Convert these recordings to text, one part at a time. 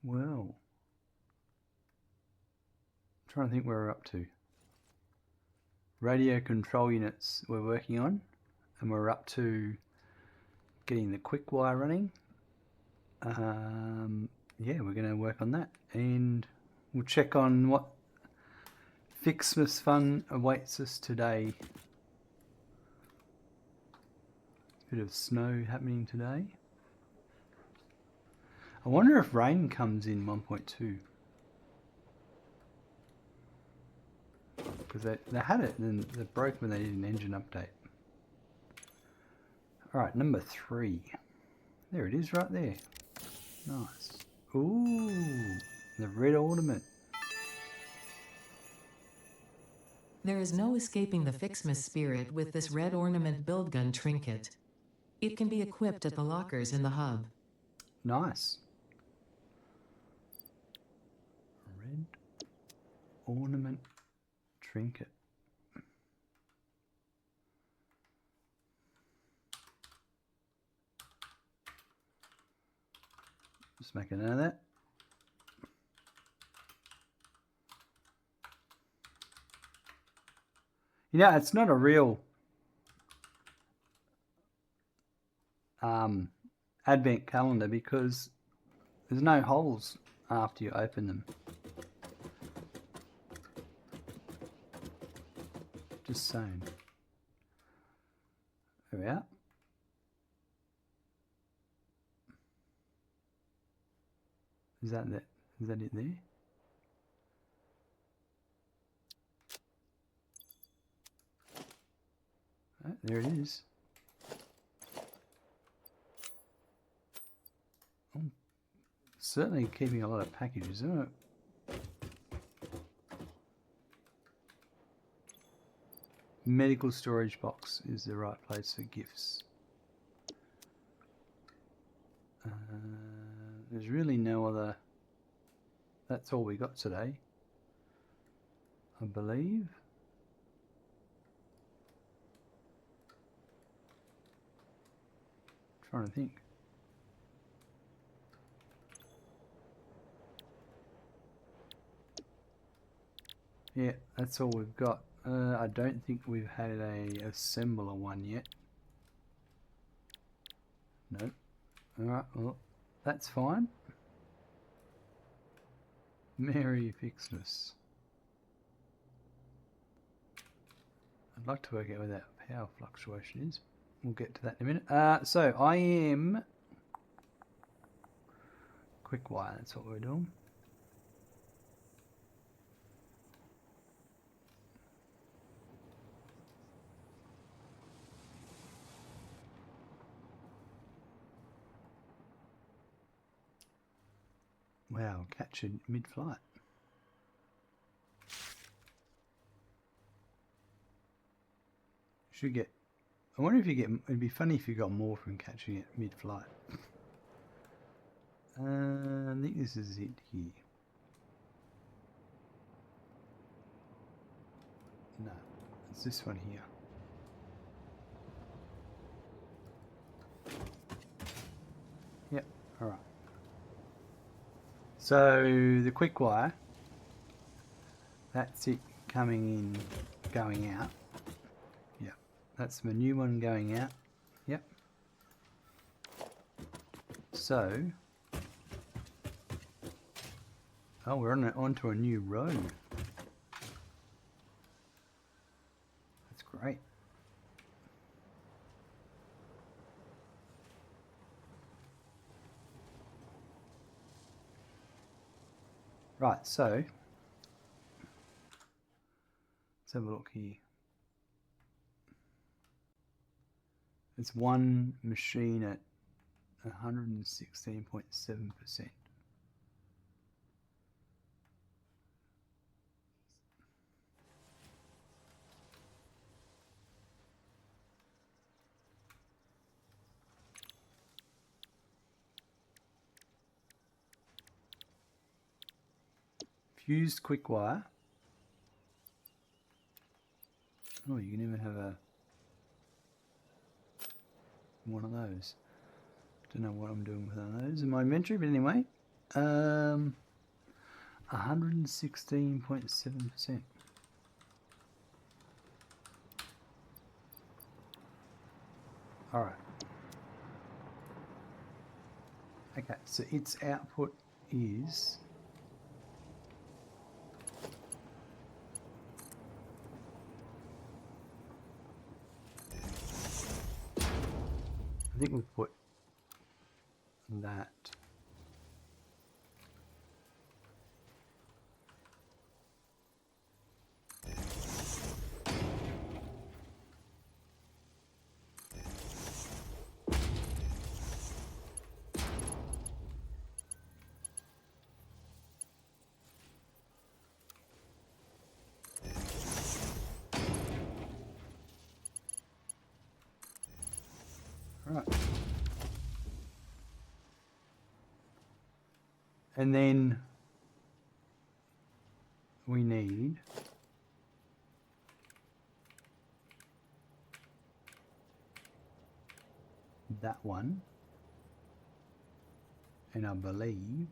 Well, I'm trying to think where we're up to. Radio control units we're working on, and we're up to getting the Quickwire running. Yeah, we're going to work on that, and we'll check on what Fixmas fun awaits us today. Bit of snow happening today. I wonder if rain comes in 1.2. Because they had it and it broke when they did an engine update. Alright, number 3. There it is right there. Nice. Ooh, the red ornament. There is no escaping the Fixmas spirit with this red ornament build gun trinket. It can be equipped at the lockers in the hub. Nice. Red ornament trinket. Just make a note of that. You know, it's not a real advent calendar because there's no holes after you open them. Just saying. There we are. Is that it there? Oh, there it is. I'm certainly keeping a lot of packages, isn't it? Medical storage box is the right place for gifts. There's really no other. That's all we got today, I believe. Trying to think. Yeah, that's all we've got. I don't think we've had a assembler one yet. Nope. Alright, well, that's fine. Merry Fixmas. I'd like to work out where that power fluctuation is. We'll get to that in a minute. So I am Quickwire, that's what we're doing. Wow, captured mid-flight. Should get. I wonder if you get. It'd be funny if you got more from catching it mid-flight. I think this is it here. No, it's this one here. Yep. All right. So the Quickwire. That's it coming in, going out. Yep. That's my new one going out. Yep. So. Oh, we're onto a new road. That's great. Right, so let's have a look here. It's one machine at 116.7%. Fused Quickwire. Oh, you can even have one of those. Don't know what I'm doing with one of those in my inventory, but anyway, 116.7%. All right. Okay, so its output is I think we'll put that right. And then we need that one, and I believe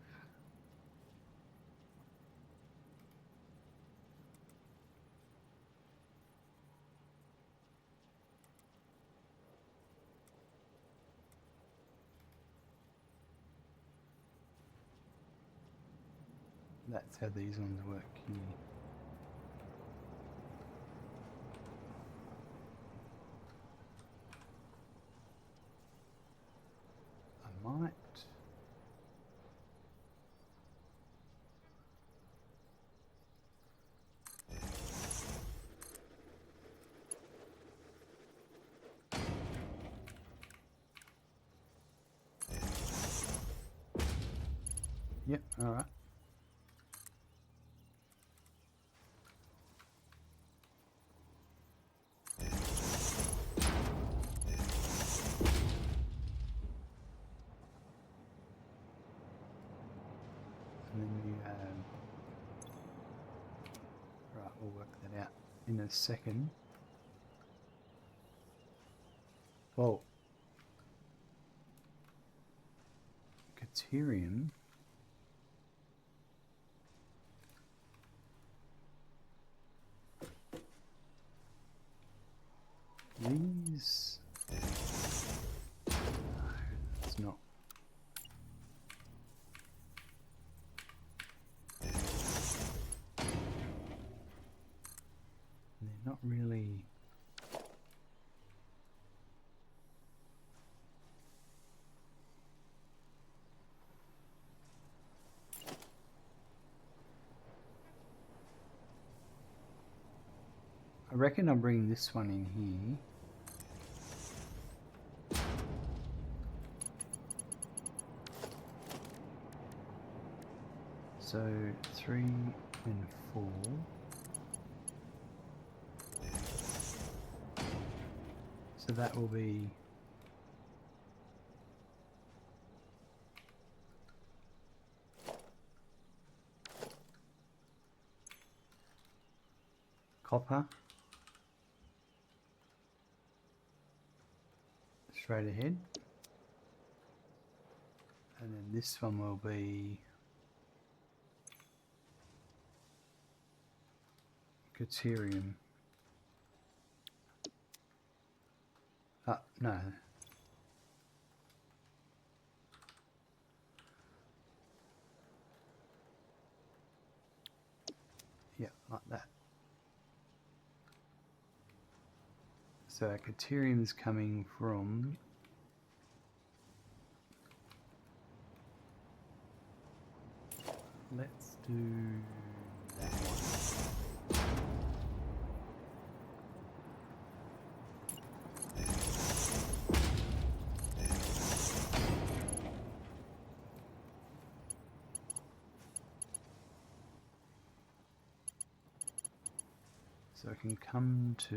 that's how these ones work here. I might. Yep, all right. And then you have, right, we'll work that out in a second. Well, Caterium these no, it's not. They're not really. I reckon I'll bring this one in here. So 3 and 4. So that will be copper straight ahead, and then this one will be Caterium. No. Yeah, like that. So our Caterium is coming from let's do that one. So I can come to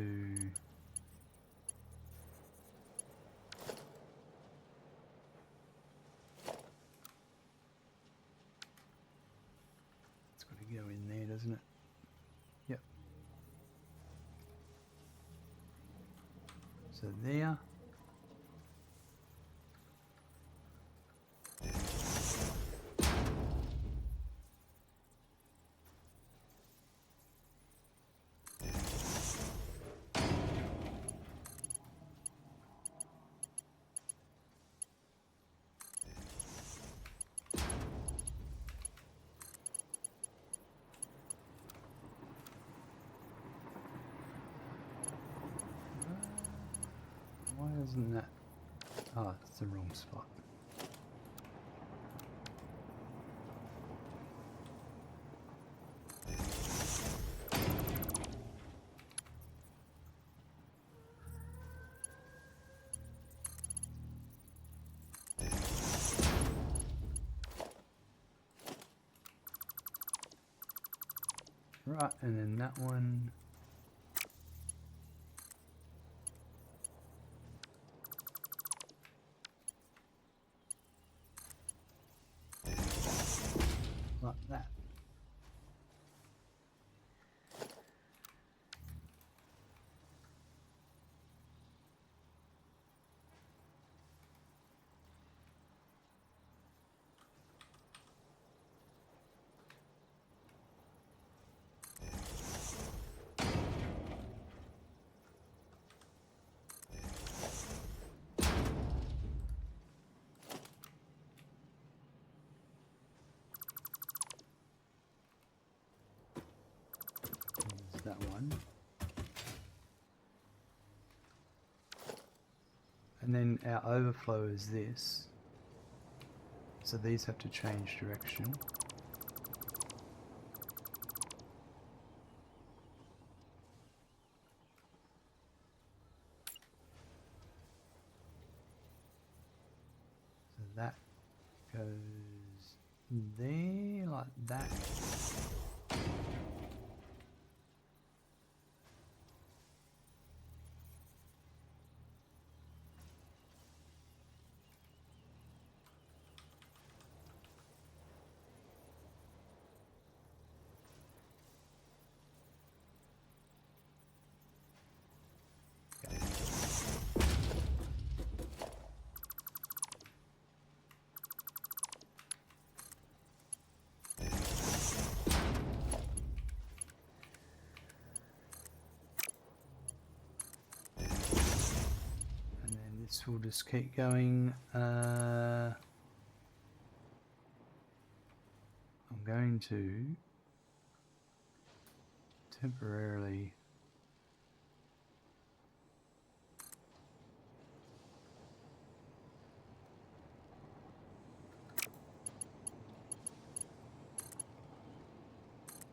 it's got to go in there, doesn't it? Yep. So there. Wasn't that? Oh, it's the wrong spot. Right, and then that one. Like that. There's that one. And then our overflow is this. So these have to change direction. So that goes there like that. This will just keep going. I'm going to temporarily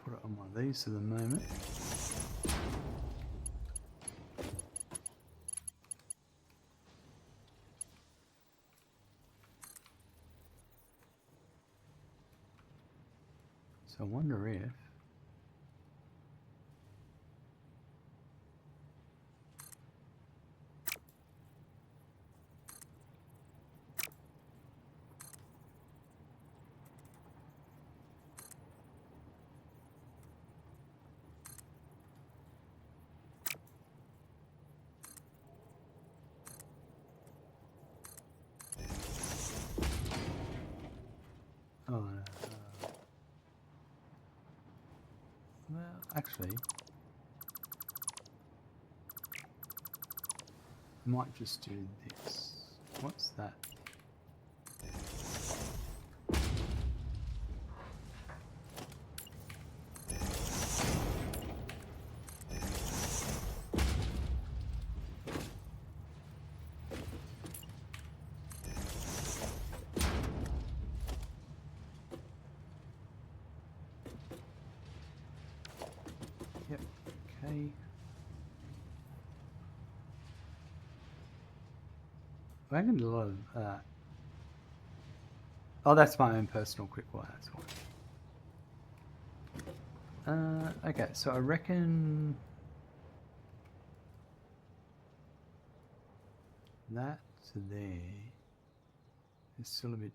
put it on one of these for the moment. So I wonder if well, actually, I might just do this. What's that? Yep, okay. I can do a lot of oh, that's my own personal Quickwire, that's why. Okay, so I reckon that to there is still a bit.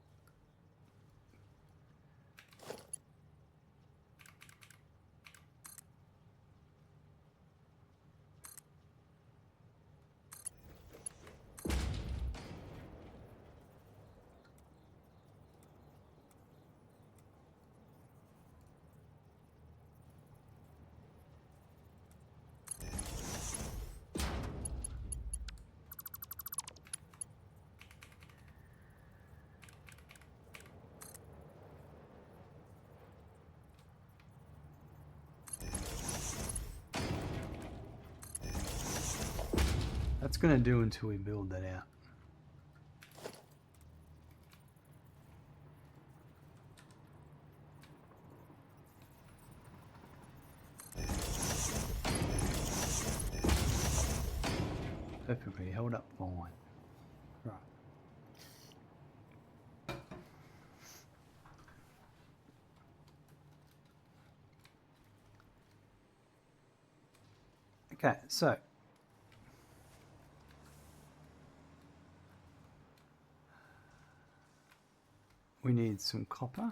That's going to do until we build that out. Perfectly held up fine. Right. Okay, so we need some copper.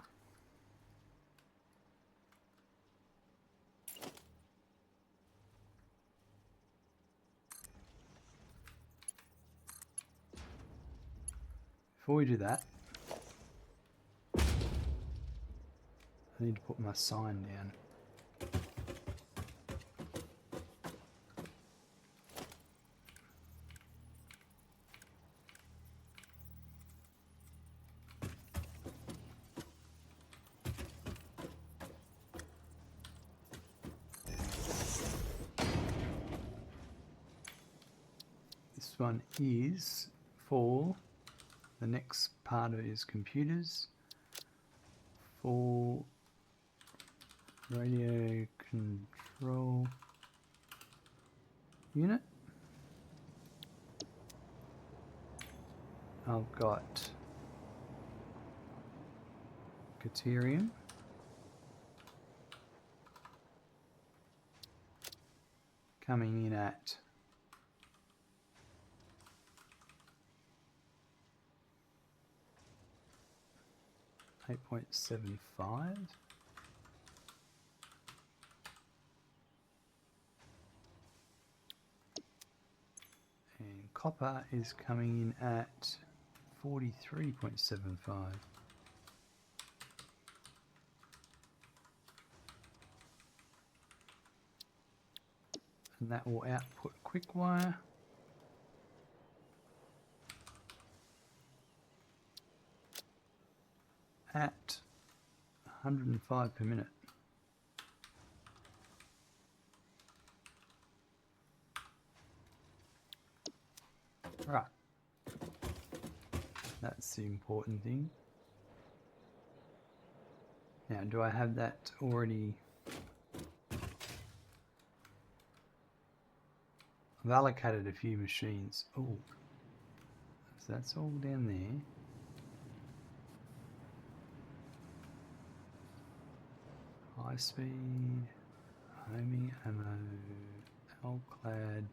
Before we do that, I need to put my sign down. This one is for the next part of is computers for radio control unit. I've got Caterium, coming in at 8.75. And copper is coming in at 43.75. And that will output Quickwire at 105 per minute. Right. That's the important thing. Now, do I have that already? I've allocated a few machines. Oh, so that's all down there. High speed, homing, ammo, L-clad.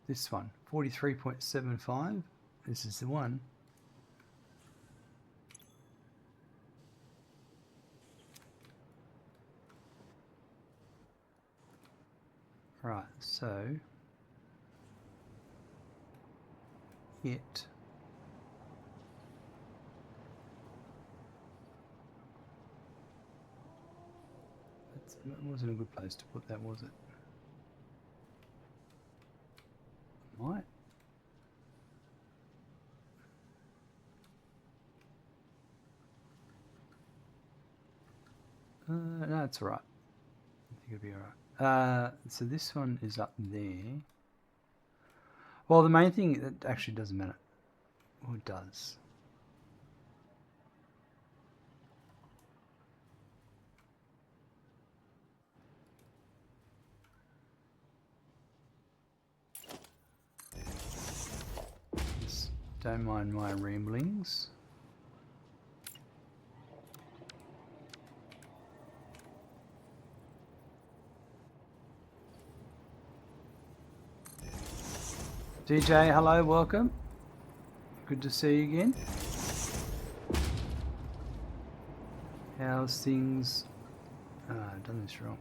This one, 43.75. This is the one. Right, so it that wasn't a good place to put that, was it? Might. No, it's alright. I think it'll be alright. So this one is up there. Well, the main thing, that actually doesn't matter. Well, it does. Just don't mind my ramblings. DJ, hello, welcome. Good to see you again. How's things? I've done this wrong.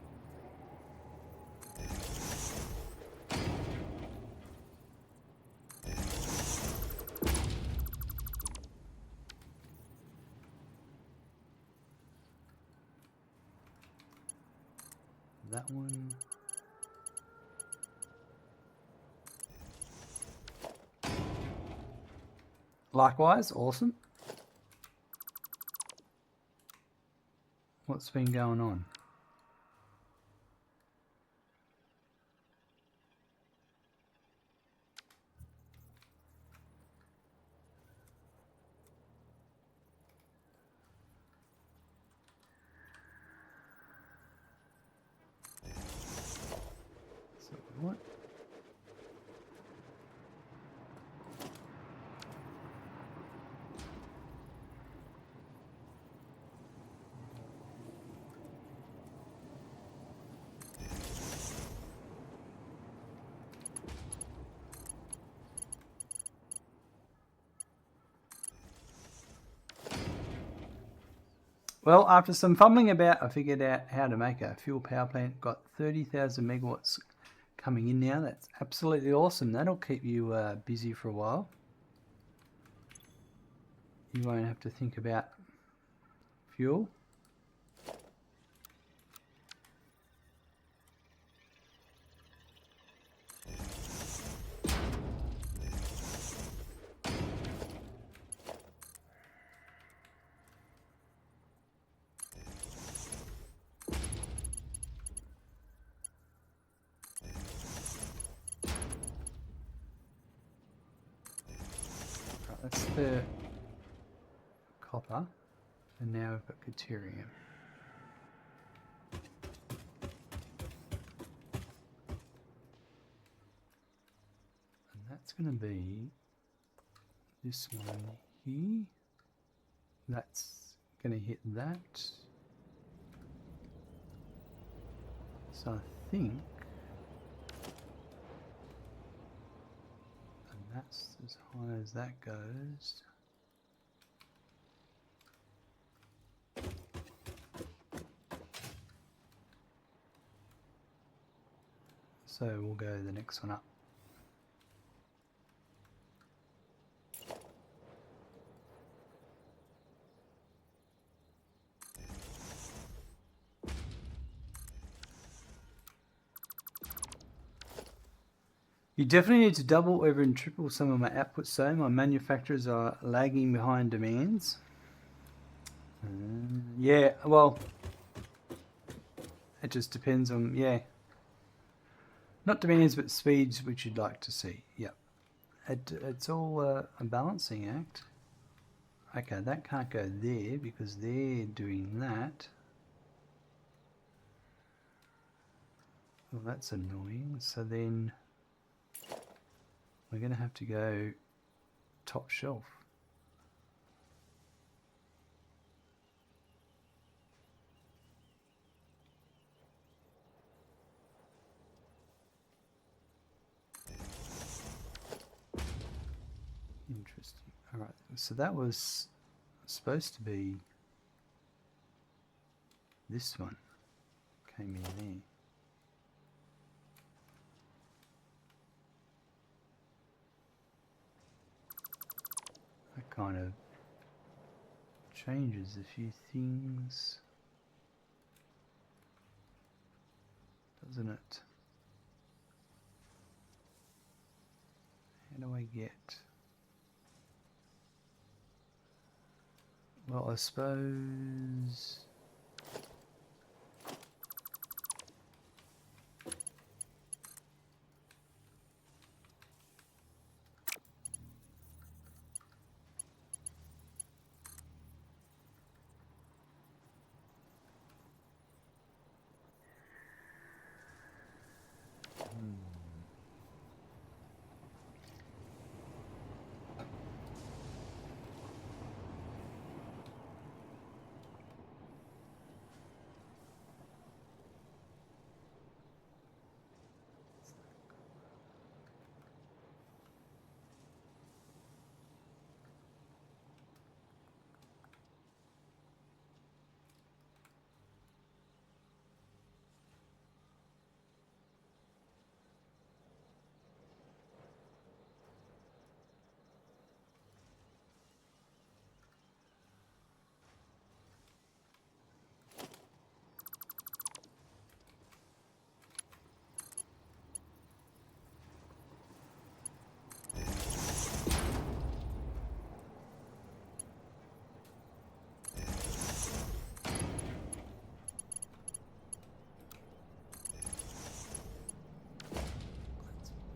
That one. Likewise, awesome. What's been going on? What? Well, after some fumbling about, I figured out how to make a fuel power plant. Got 30,000 megawatts coming in now. That's absolutely awesome. That'll keep you busy for a while. You won't have to think about fuel. That's the copper, and now we've got deuterium. And that's going to be this one here. That's going to hit that. So I think, and that's as high as that goes. So we'll go the next one up. You definitely need to double or even triple some of my output, so my manufacturers are lagging behind demands. Yeah, well, it just depends on, yeah. Not demands, but speeds which you'd like to see. Yep. It's all a balancing act. Okay, that can't go there because they're doing that. Well, that's annoying. So then we're going to have to go top shelf. Interesting. All right, so that was supposed to be this one. Came in there. That kind of changes a few things, doesn't it? How do I get... Well, I suppose...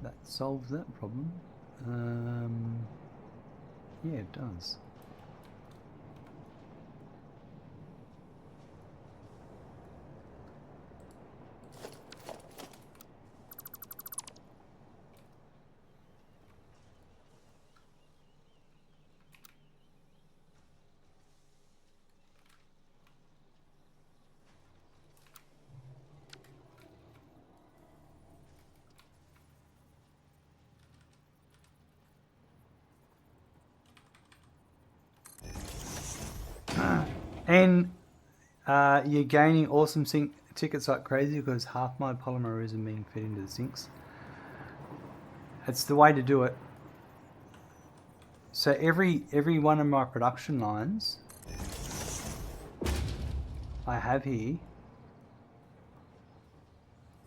That solves that problem. Yeah, it does. And you're gaining awesome sink tickets like crazy because half my polymer isn't being fed into the sinks. It's the way to do it. So every one of my production lines I have here,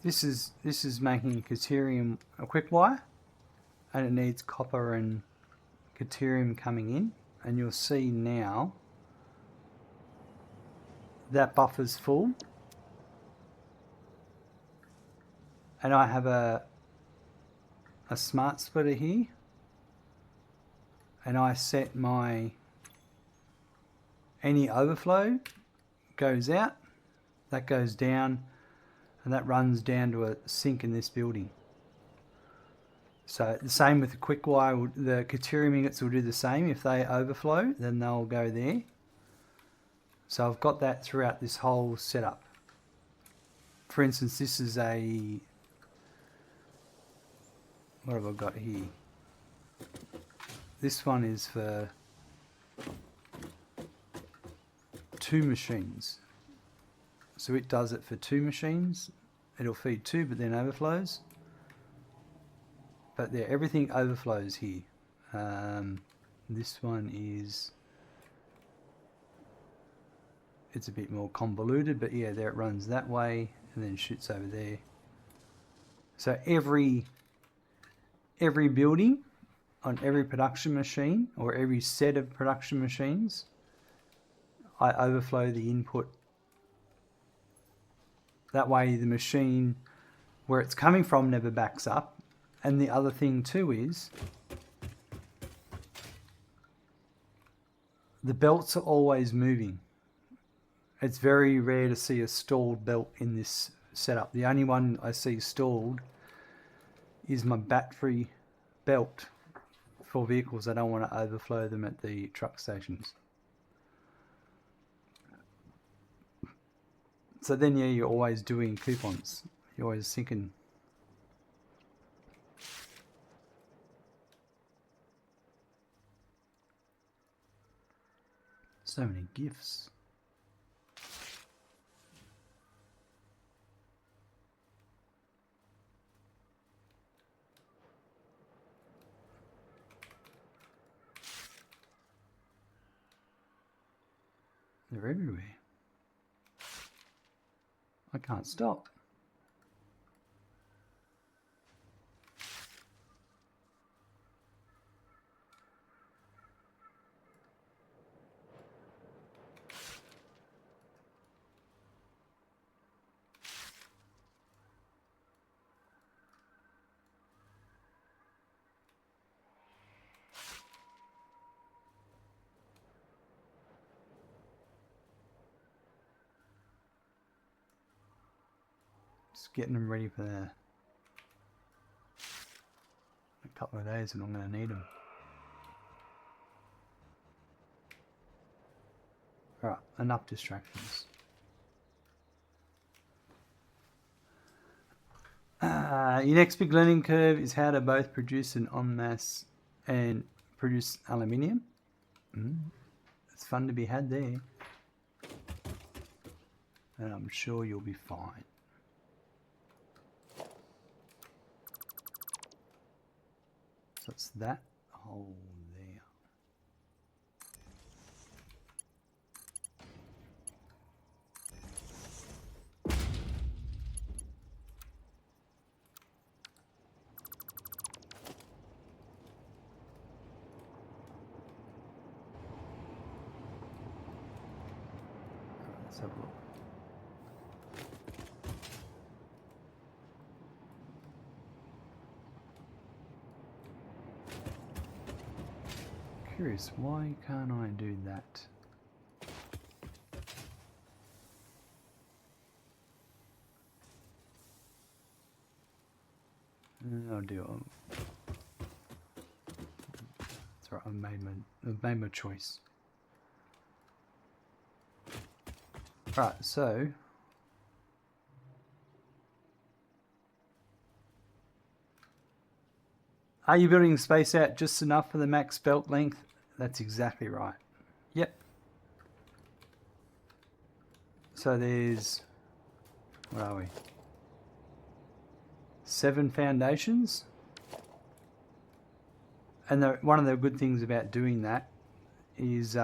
this is making Caterium a Quickwire, and it needs copper and Caterium coming in, and you'll see now that buffer's full, and I have a smart splitter here, and I set my any overflow goes out, that goes down, and that runs down to a sink in this building. So the same with the Quickwire, the Caterium ingots will do the same. If they overflow, then they'll go there. So I've got that throughout this whole setup. For instance, this is a, what have I got here? This one is for 2 machines. So it does it for 2 machines. It'll feed 2 but then overflows. But yeah, everything overflows here. This one is, it's a bit more convoluted, but yeah, there it runs that way and then shoots over there. So every building on every production machine or every set of production machines, I overflow the input. That way the machine where it's coming from never backs up. And the other thing too is the belts are always moving. It's very rare to see a stalled belt in this setup. The only one I see stalled is my bat-free belt for vehicles. I don't want to overflow them at the truck stations. So then yeah, you're always doing coupons. You're always thinking. So many gifts. They're everywhere. I can't stop. Just getting them ready for a couple of days and I'm going to need them. Alright, enough distractions. Your next big learning curve is how to both produce an en masse and produce aluminium. It's fun to be had there. And I'm sure you'll be fine. So it's that hole there. Let's have a look. Curious, why can't I do that? I'll do it. That's right, I've made my choice. Right, so are you building space out just enough for the max belt length? That's exactly right. Yep. So there's, what are we? 7 foundations. And one of the good things about doing that is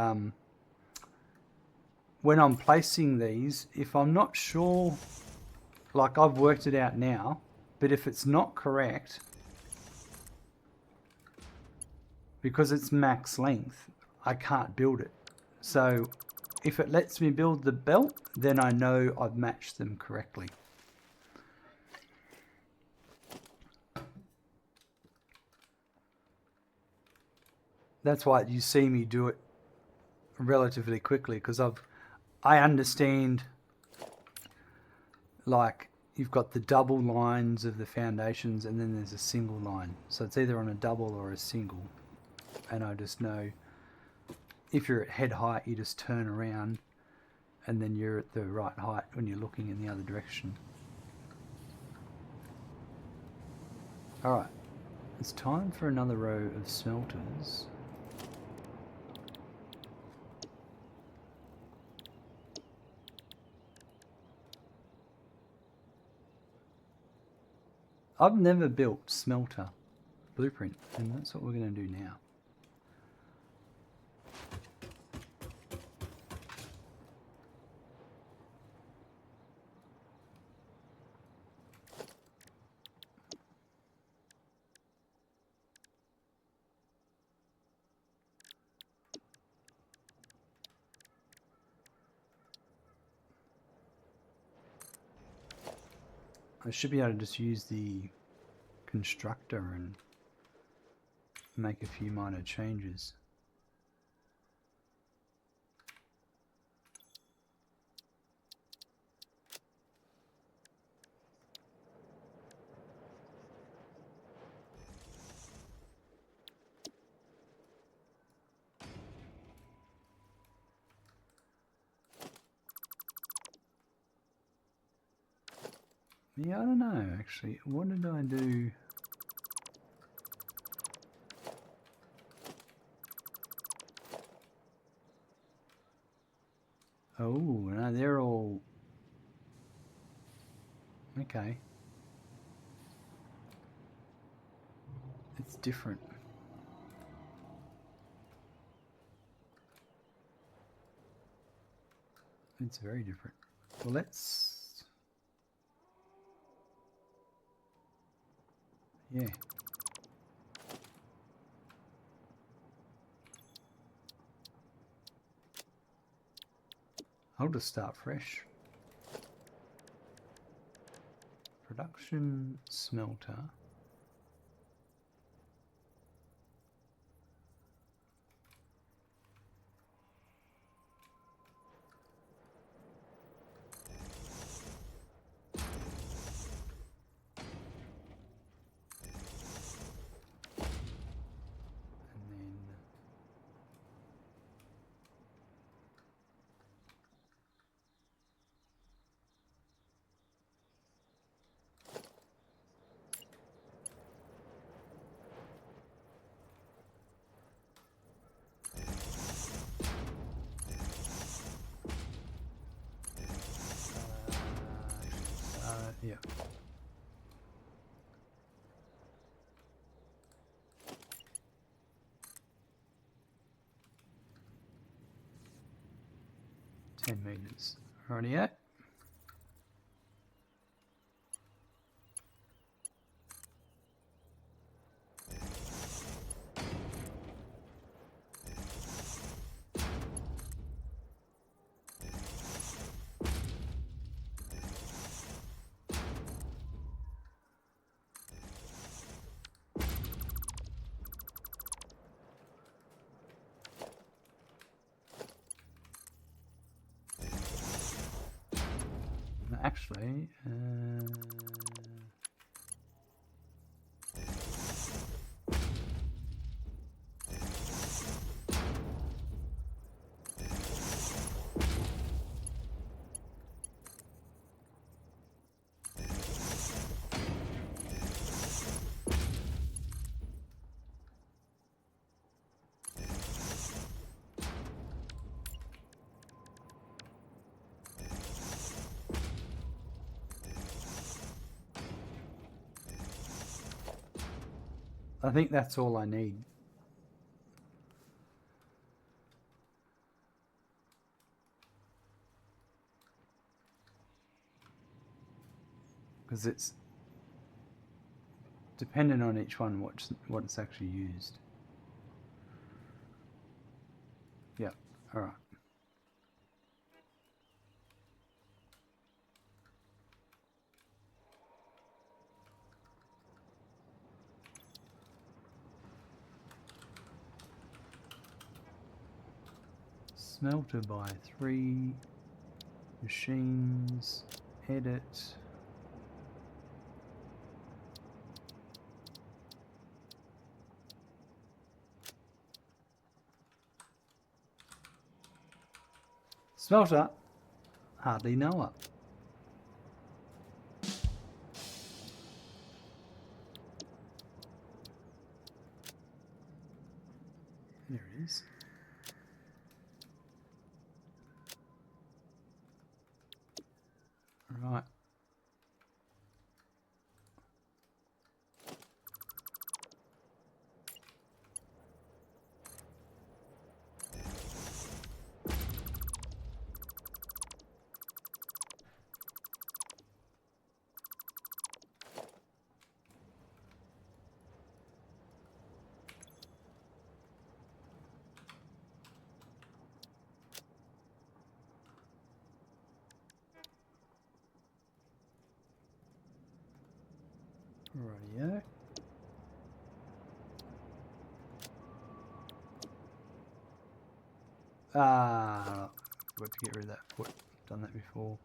when I'm placing these, if I'm not sure, like I've worked it out now, but if it's not correct, because it's max length, I can't build it. So if it lets me build the belt, then I know I've matched them correctly. That's why you see me do it relatively quickly, because I understand, like, you've got the double lines of the foundations and then there's a single line. So it's either on a double or a single. And I just know if you're at head height, you just turn around and then you're at the right height when you're looking in the other direction. Alright, it's time for another row of smelters. I've never built smelter blueprint, and that's what we're going to do now. I should be able to just use the constructor and make a few minor changes. Yeah, I don't know actually. What did I do? Oh, no, they're all... Okay. It's different. It's very different. Well, let's... Yeah. I'll just start fresh. Production smelter. Yeah. $10 Rightio. Actually, I think that's all I need. Because it's dependent on each one what it's actually used. Yeah, all right. Smelter by 3 machines, edit. Smelter, hardly know it. There it is. Right. Rightio. Got to get rid of that foot. Done that before.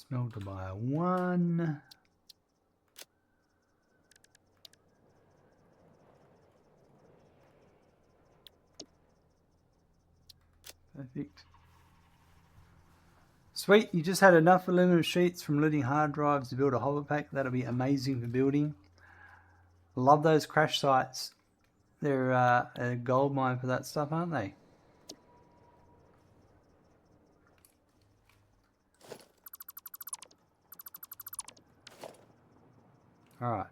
Smelter by 1. Perfect. Sweet, you just had enough aluminum sheets from looting hard drives to build a hover pack. That'll be amazing for building. Love those crash sites. They're a gold mine for that stuff, aren't they? All right.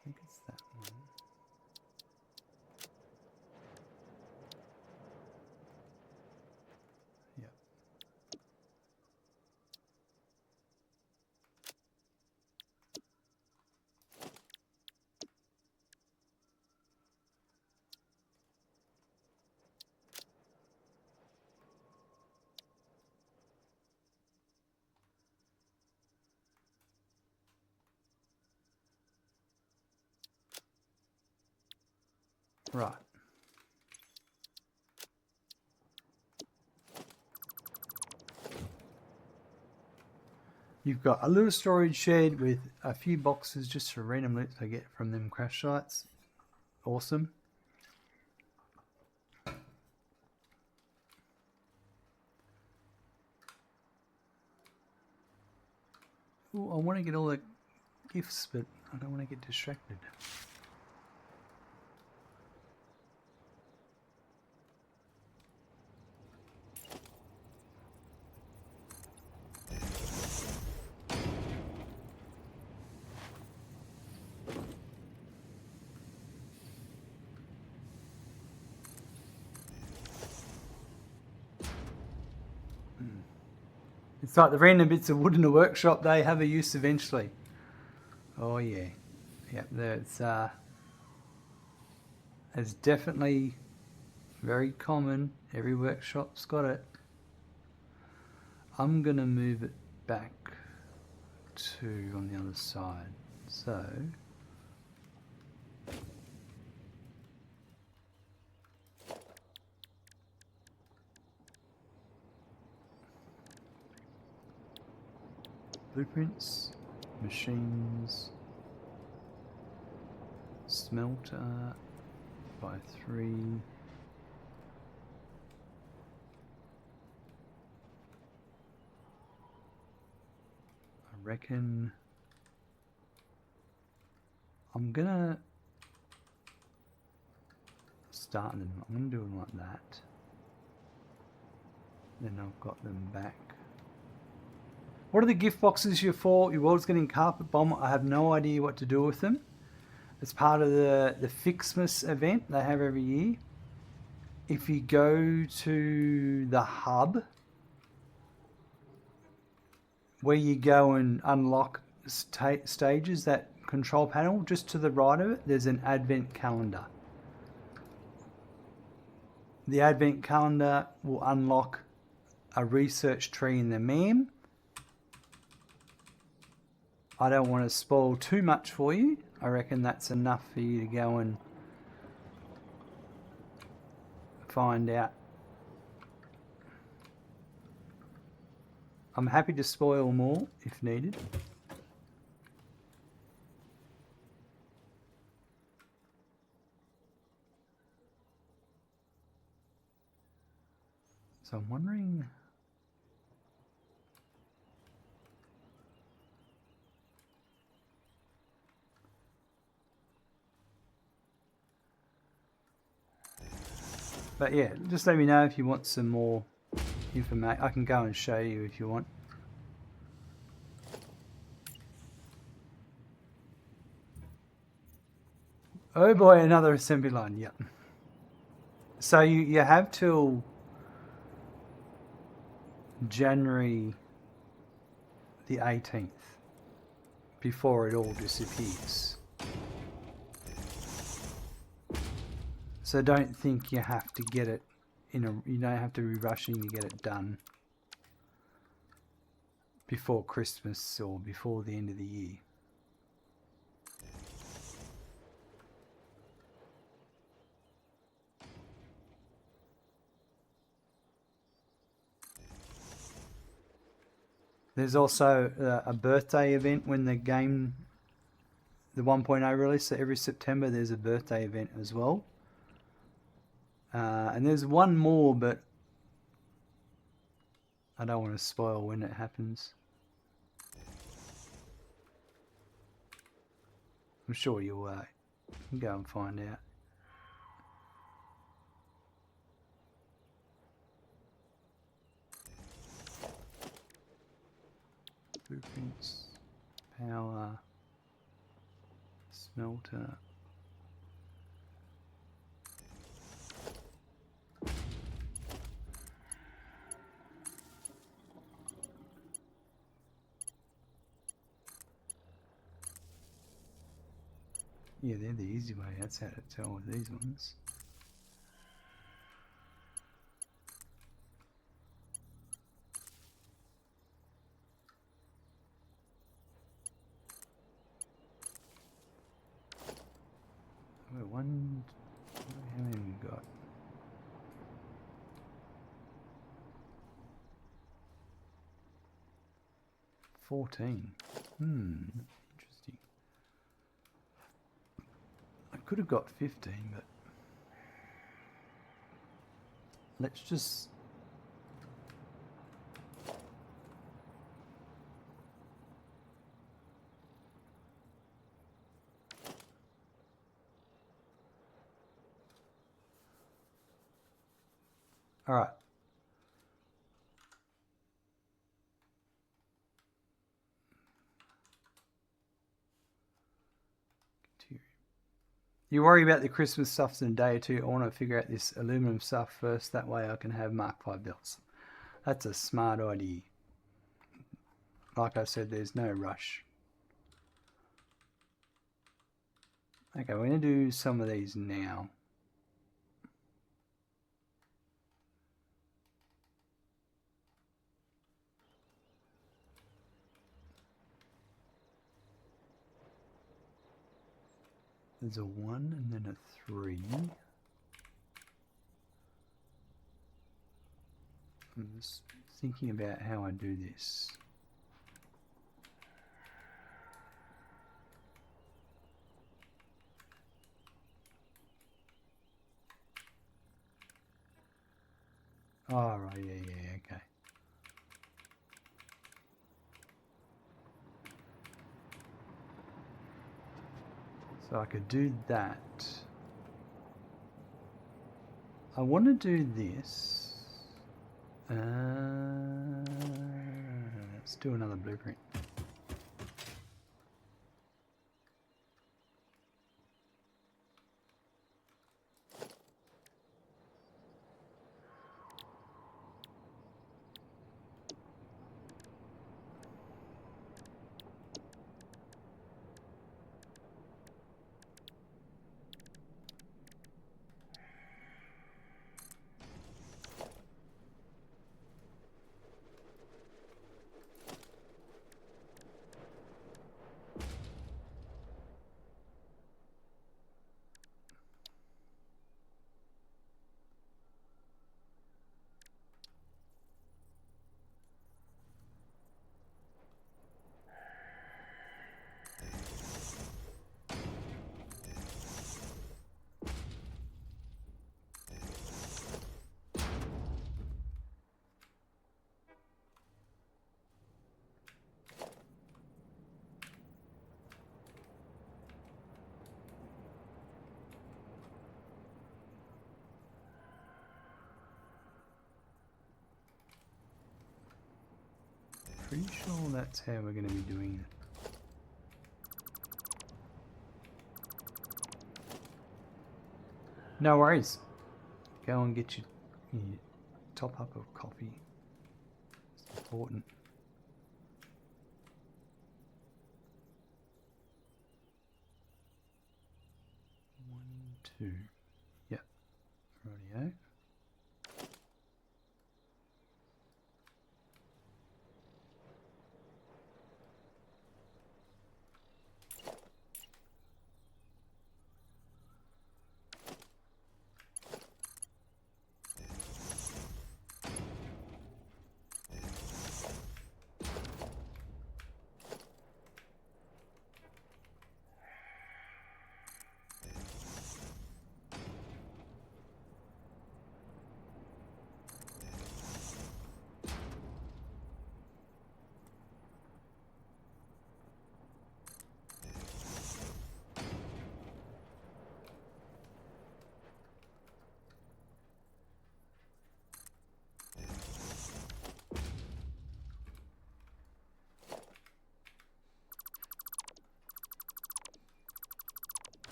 I think it's that one. Yep. Right. You've got a little storage shed with a few boxes just for random loot I get from them crash sites. Awesome. Ooh, I want to get all the gifts, but I don't want to get distracted. It's like the random bits of wood in the workshop, they have a use eventually. Oh yeah. Yep, it's definitely very common. Every workshop's got it. I'm gonna move it back to on the other side. So blueprints, machines, smelter by 3. I reckon I'm gonna start them. I'm gonna do them like that. Then I've got them back. What are the gift boxes here for? Your world's getting carpet bomb. I have no idea what to do with them. It's part of the Fixmas event they have every year. If you go to the hub, where you go and unlock stages, that control panel, just to the right of it, there's an advent calendar. The advent calendar will unlock a research tree in the MAM. I don't want to spoil too much for you. I reckon that's enough for you to go and find out. I'm happy to spoil more if needed. So I'm wondering... But yeah, just let me know if you want some more information. I can go and show you if you want. Oh boy, another assembly line, yep. So you have till January the 18th before it all disappears. So don't think you have to get it you don't have to be rushing to get it done before Christmas or before the end of the year. There's also a birthday event when the game, the 1.0 release, so every September there's a birthday event as well. And there's one more, but I don't want to spoil when it happens. I'm sure you'll go and find out. Blueprints, power, smelter. Yeah, they're the easy way. That's how to tell with these ones. Wait, how many have we got? $14. Interesting. I could have got 15, but let's just... All right. You worry about the Christmas stuff in a day or two. I want to figure out this aluminum stuff first. That way I can have Mark V belts. That's a smart idea. like I said, there's no rush. Okay, we're going to do some of these now. There's a 1 and then a 3. I'm just thinking about how I do this. Oh, right, yeah, okay. So I could do that. I want to do this. Let's do another blueprint. Pretty sure that's how we're going to be doing it. No worries. Go and get your top up of coffee. It's important. One, two. Yep. Rightio.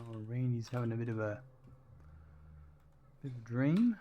Oh, Randy's having a bit of a dream.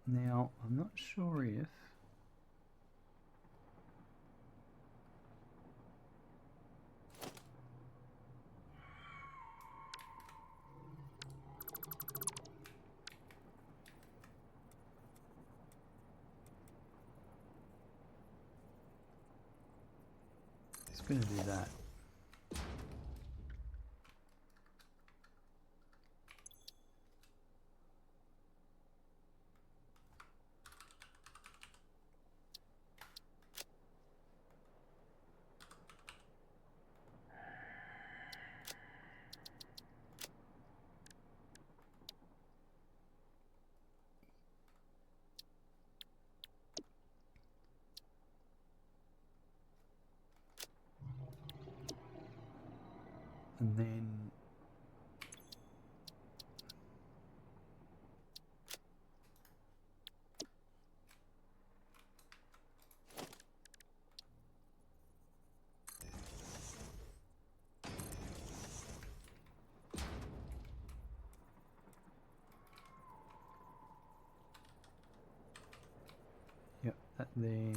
Now, I'm not sure if going to do that. And then yep, that there.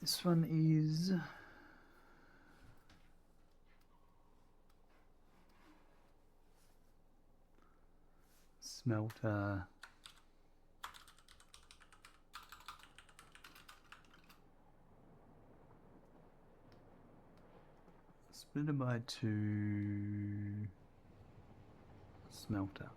This one is smelter. Split it by 2 smelter.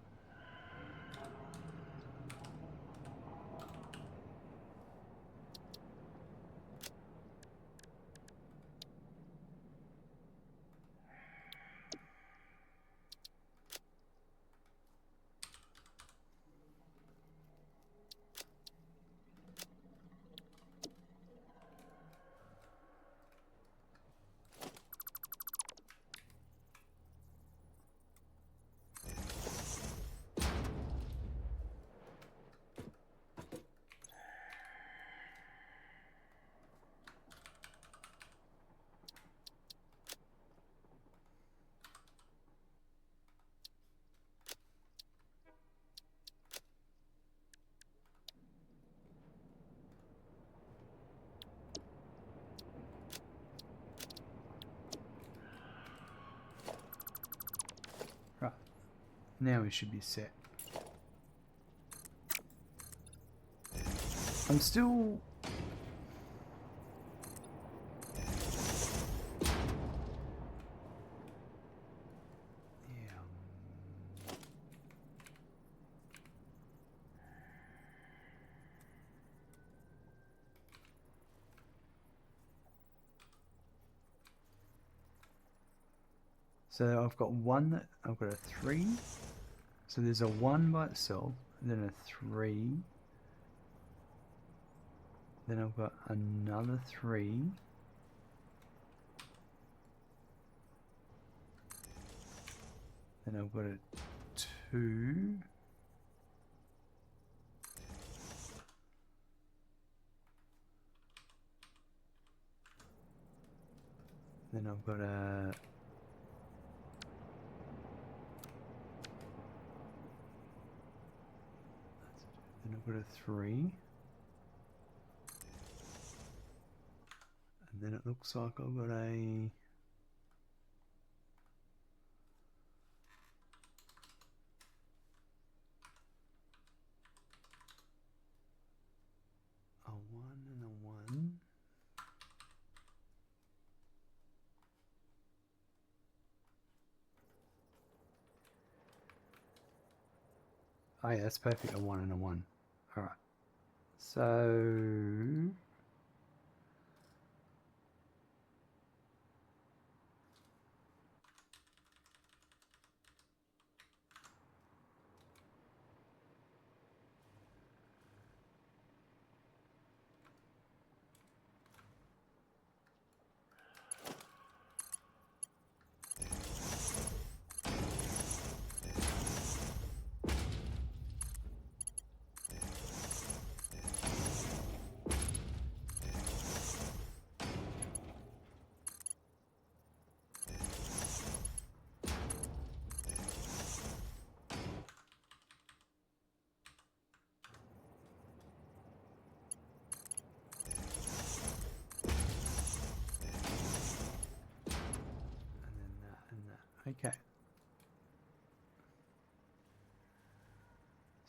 Right, now we should be set. I'm still... So I've got I've got a 3. So there's a 1 by itself, and then a 3. Then I've got another 3. Then I've got a 2. Then I've got a... Then I've got a 3. And then it looks like I've got a... a 1 and a 1. Oh yeah, that's perfect, a 1 and a 1. Alright. So...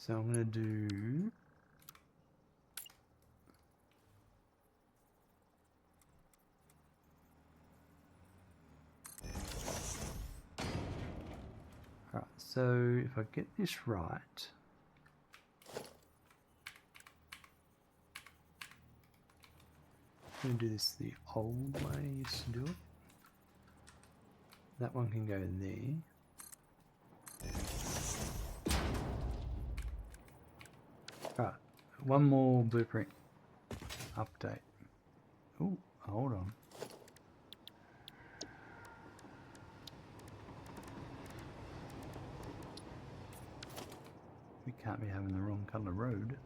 So I'm going to do alright, so if I get this right, I'm going to do this the old way I used to do it. That one can go there. Right, one more blueprint update. Oh, hold on. We can't be having the wrong colour road.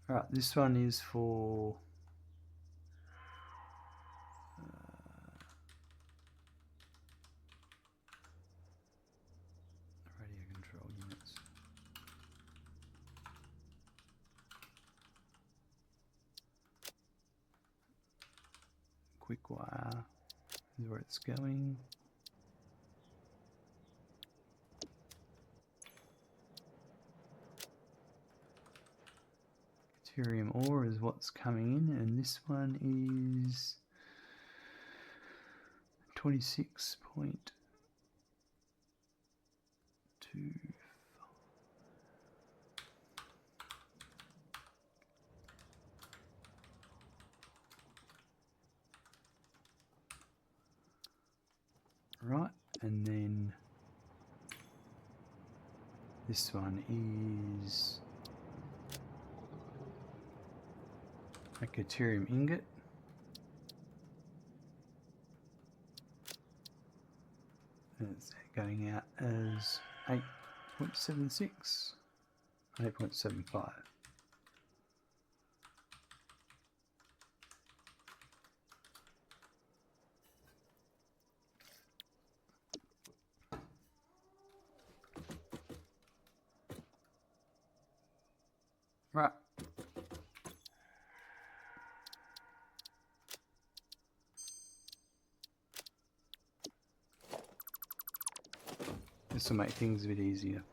Alright, this one is for radio control units. Quickwire is where it's going. Deuterium ore is what's coming in, and this one is 26.2. Right, and then this one is a deuterium ingot. And it's going out as 8.76, 8.75. Right. This will make things a bit easier.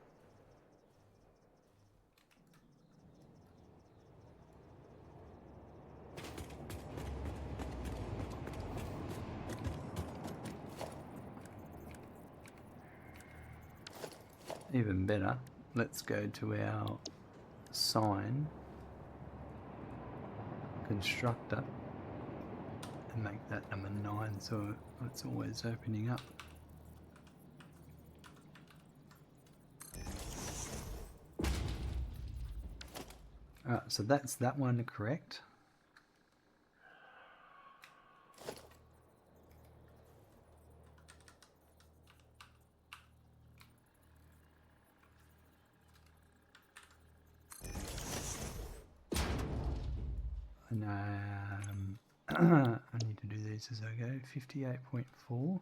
Even better, let's go to our sign constructor and make that number 9 so it's always opening up. Alright, so that's that one correct. And I need to do these as I go. 58.4.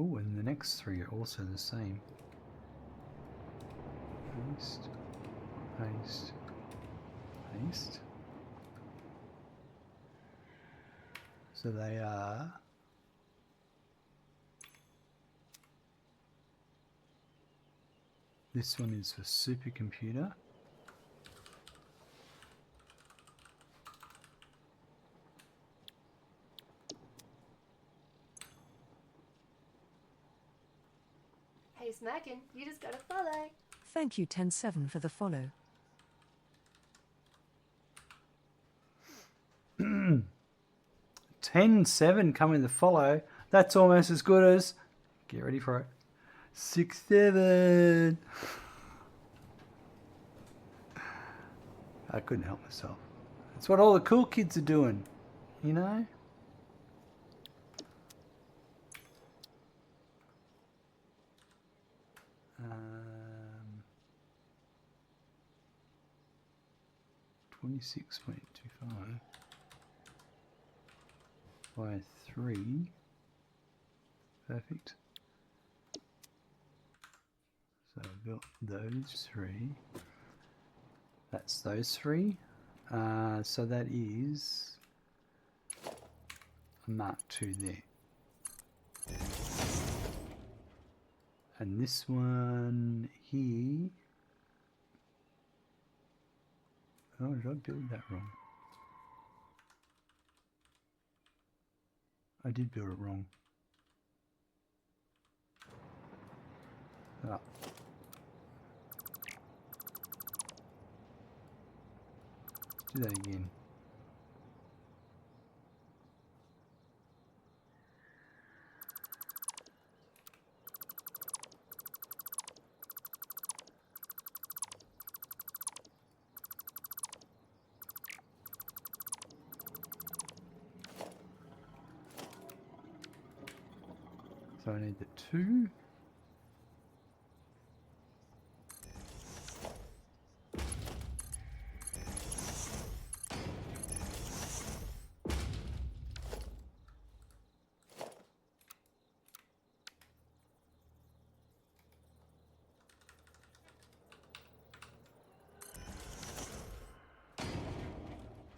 Oh, and the next 3 are also the same. Paste, paste, paste. So they are this one is for supercomputer. Hey Smackin', you just got a follow. Thank you 10-7 for the follow. 10-7 coming to follow. That's almost as good as, get ready for it, 6-7. I couldn't help myself. It's what all the cool kids are doing, you know? 26.25 by 3. Perfect. So I've built those 3. That's those 3. So that is a Mark II there. And this one here. Oh, did I build that wrong? I did build it wrong. Ah. Do that again. So I need the 2.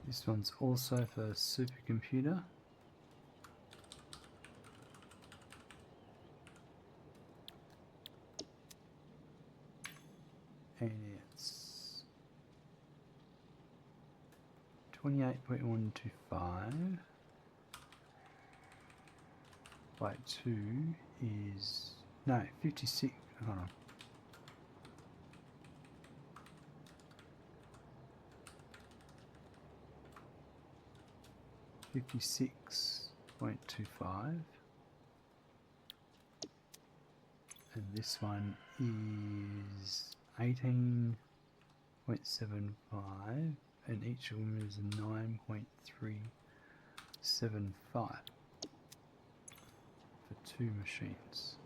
This one's also for supercomputer. And it's 28.125 by 2 is, no, 56, hold on. $56.25, and this one is 18.75, and each of them is 9.375 for 2 machines.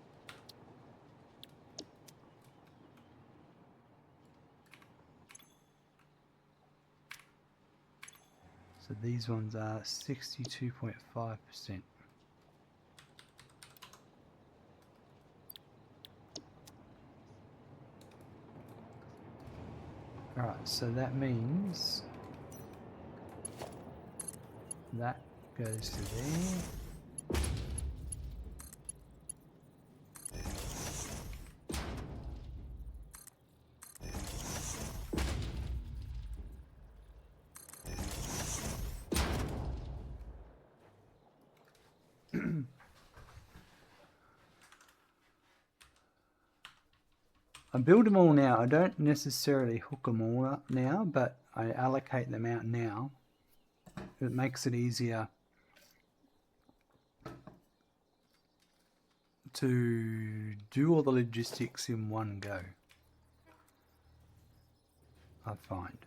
So these ones are 62.5%. Alright, so that means that goes to there. I build them all now. I don't necessarily hook them all up now, but I allocate them out now. It makes it easier to do all the logistics in one go, I find.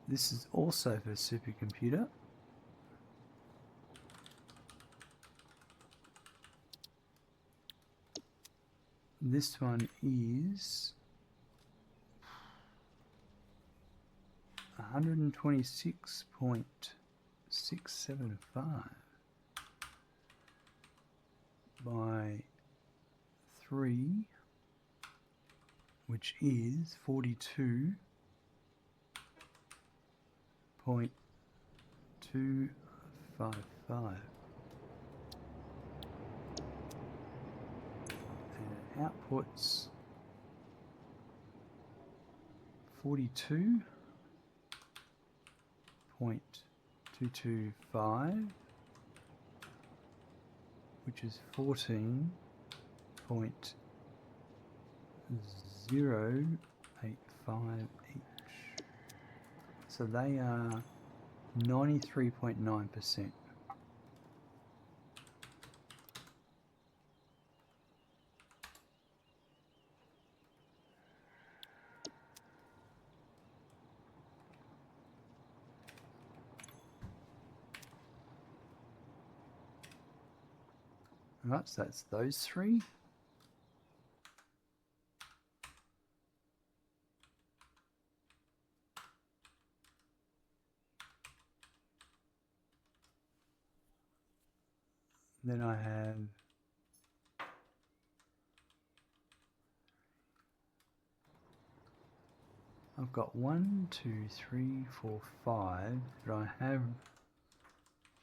This is also for supercomputer. This one is 126.675 by 3, which is 42.255. And it outputs 42.225, which is 14.085 each. So they are 93.9%. Right, so that's those three. Then I have I've got 1, 2, 3, 4, 5, but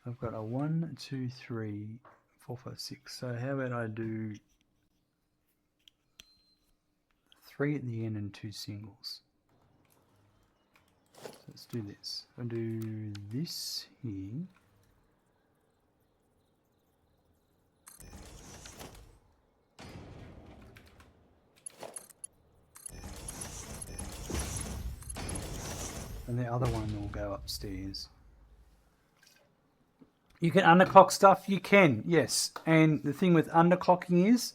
I've got a 1, 2, 3, 4, 5, 6. So how about I do 3 at the end and 2 singles. So let's do this. I'll do this here. And the other one will go upstairs. You can underclock stuff? You can, yes. And the thing with underclocking is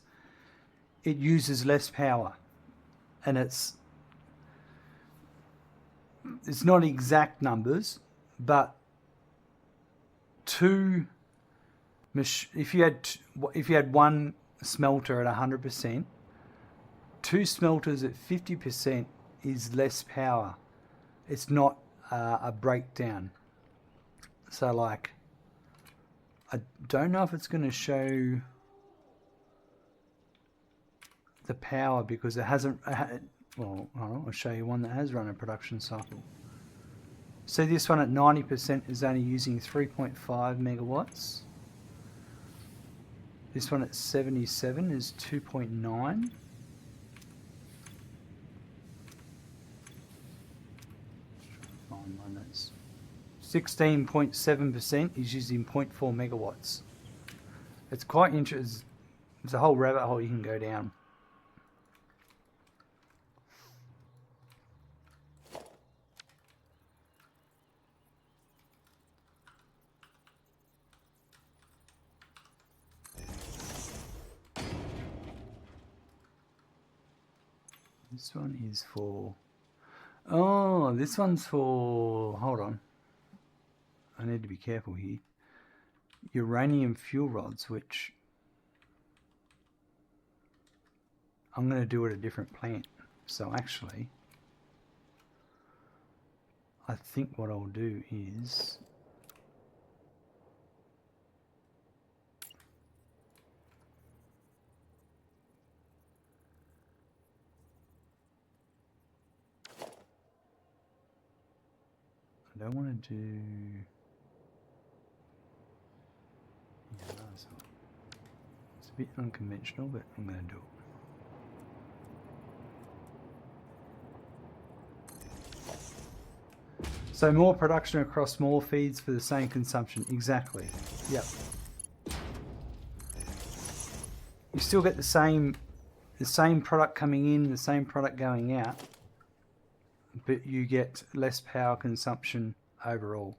it uses less power. And it's not exact numbers, but if you had one smelter at 100%, 2 smelters at 50% is less power. It's not a breakdown. So like, I don't know if it's going to show the power because it hasn't. Well, I'll show you one that has run a production cycle. So this one at 90% is only using 3.5 megawatts. This one at 77 is 2.9. Find one that's 16.7% is using 0.4 megawatts. It's quite interesting. There's a whole rabbit hole you can go down. This one is for... Oh, this one's for... Hold on. I need to be careful here. Uranium fuel rods, which I'm going to do at a different plant. So actually, I think what I'll do is... I don't want to do... Yeah, that's all. It's a bit unconventional, but I'm going to do it. So more production across more feeds for the same consumption. Exactly. Yep. You still get the same product coming in, the same product going out, but you get less power consumption overall.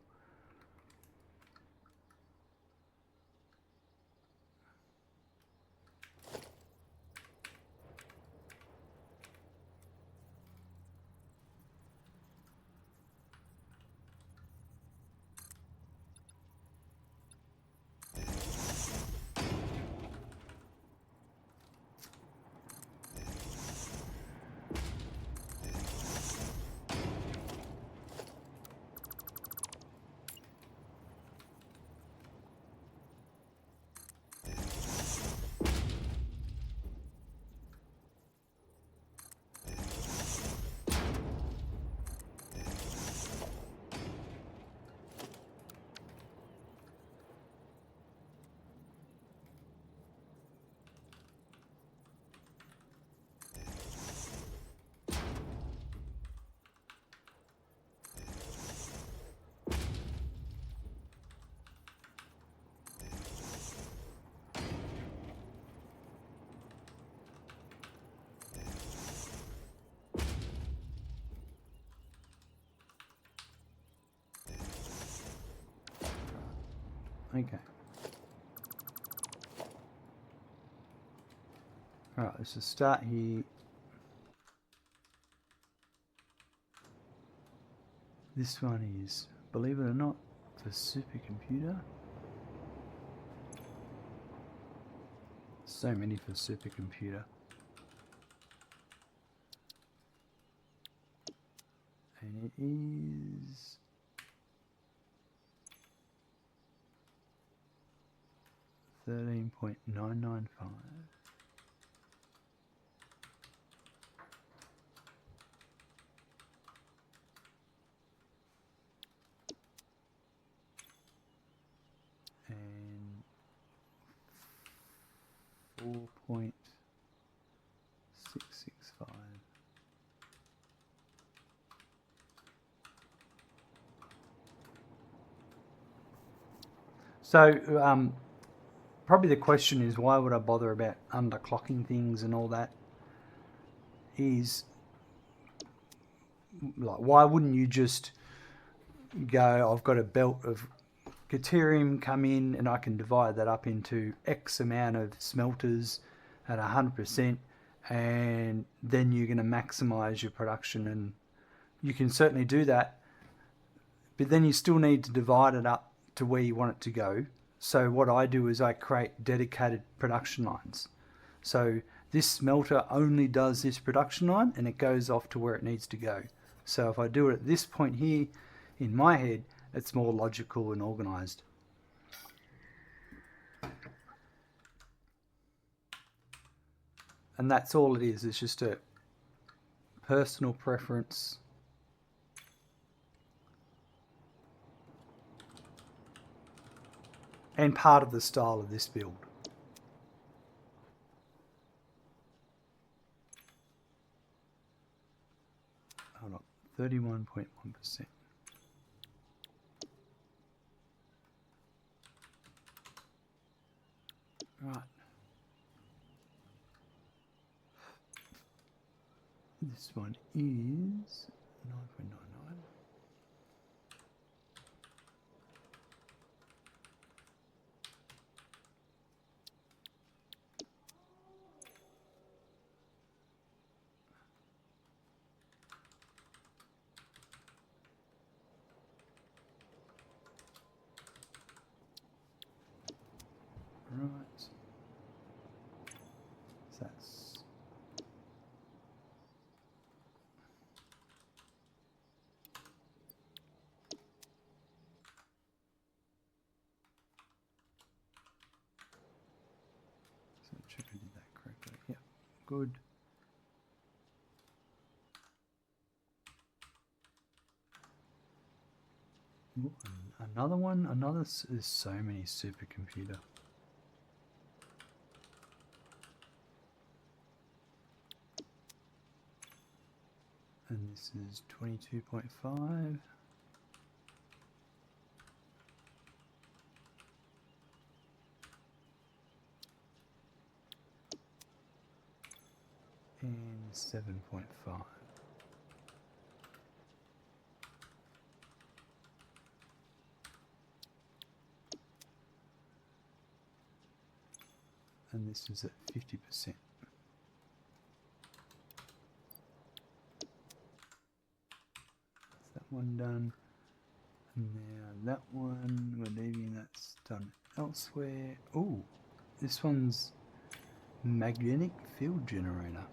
Okay. Alright, let's just start here. This one is, believe it or not, for supercomputer. So many for supercomputer. And it is 13.995. And 4.665. So probably the question is, why would I bother about underclocking things and all that? Is like, why wouldn't you just go, I've got a belt of Deuterium come in and I can divide that up into X amount of smelters at 100%, and then you're going to maximize your production. And you can certainly do that, but then you still need to divide it up to where you want it to go. So what I do is I create dedicated production lines. So this smelter only does this production line and it goes off to where it needs to go. So if I do it at this point here in my head, it's more logical and organized. And that's all it is. It's just a personal preference. And part of the style of this build. Hold on, 31.1%. Right. This one is 9.99. Right. So that's check I did that correctly. Yeah, good. Ooh, another one. Another is so many supercomputer. And this is 22.5. And 7.5. And this is at 50%. That's that one done. And now that one, we're leaving that's done elsewhere. Oh, this one's magnetic field generator.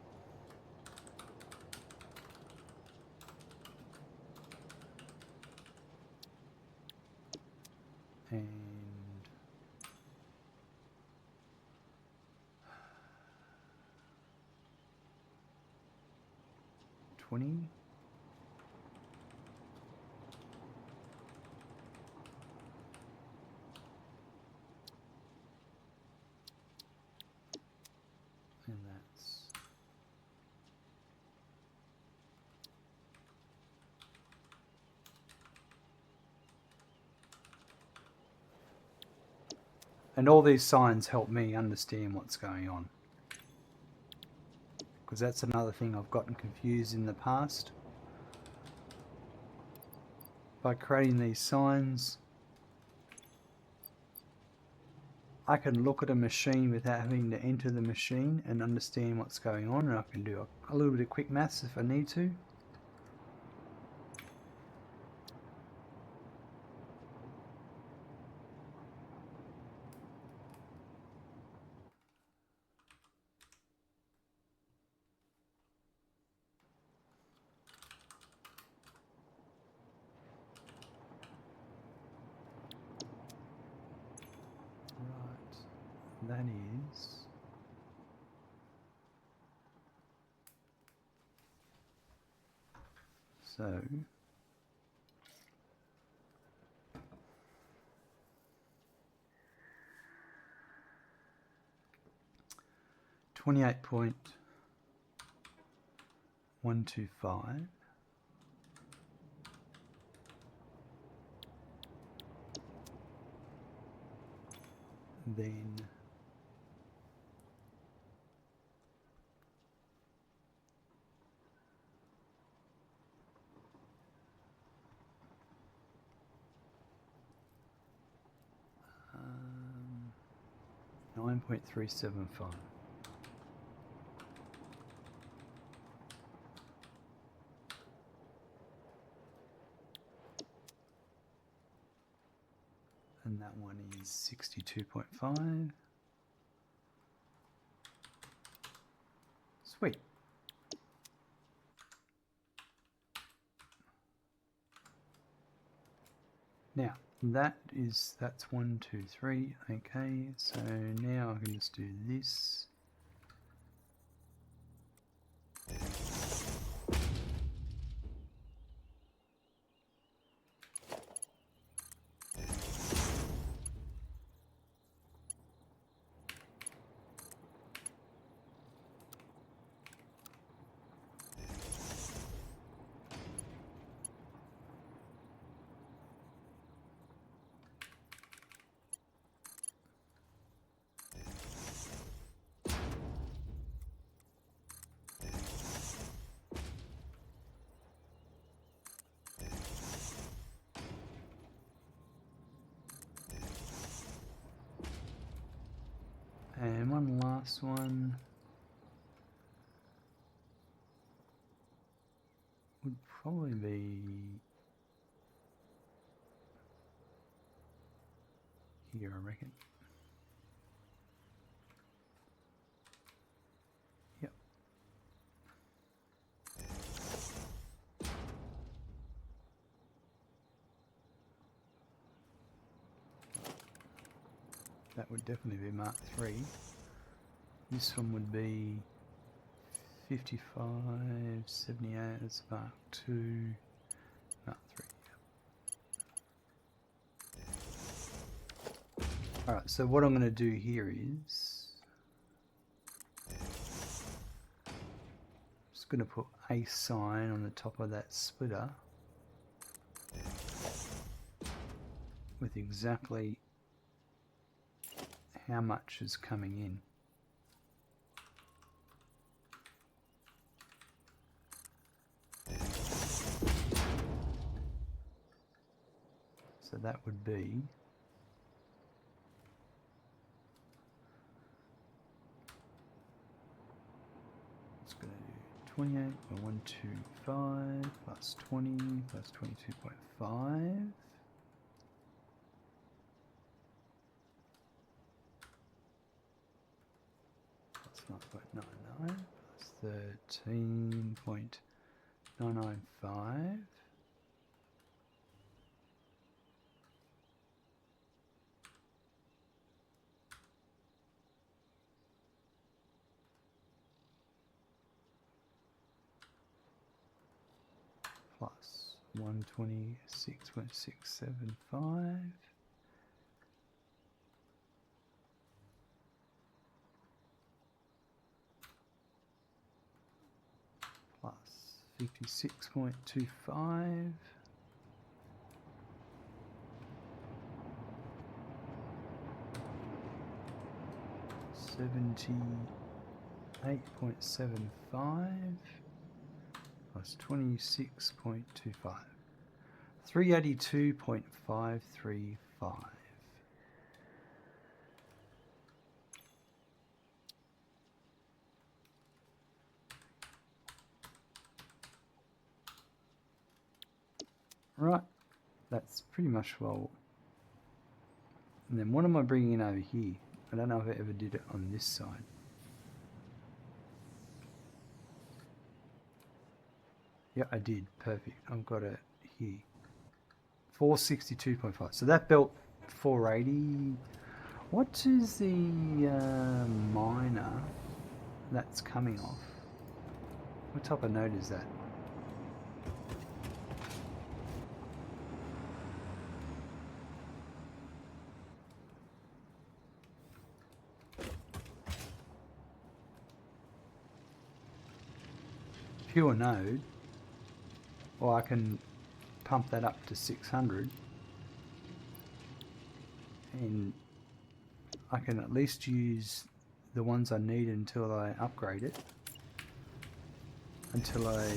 And 20. And that's and all these signs help me understand what's going on, because that's another thing I've gotten confused in the past. By creating these signs, I can look at a machine without having to enter the machine and understand what's going on, and I can do a little bit of quick maths if I need to. Right, that is so 28.125 then 9.375. And that one is 62.5. Sweet. Now that's 1, 2, 3. Okay, so now I can just do this. And one last one would probably be here, I reckon. Yep. That would definitely be Mark 3. This one would be 55, 78, that's Mark 2, Mark 3. Yep. Alright, so what I'm going to do here is just going to put a sign on the top of that splitter with exactly how much is coming in. So that would be it's going to do 28.125 plus 20 plus 22.5. Plus 9.99 plus 13.995 plus 126.675 plus 56.25 78.75 plus 26.25 382.535. Right, that's pretty much well. And then what am I bringing in over here? I don't know if I ever did it on this side. Yeah, I did. Perfect. I've got it here. 462.5. So that built 480. What is the minor that's coming off? What type of node is that? Pure node. Or I can pump that up to 600. And I can at least use the ones I need until I upgrade it. Until I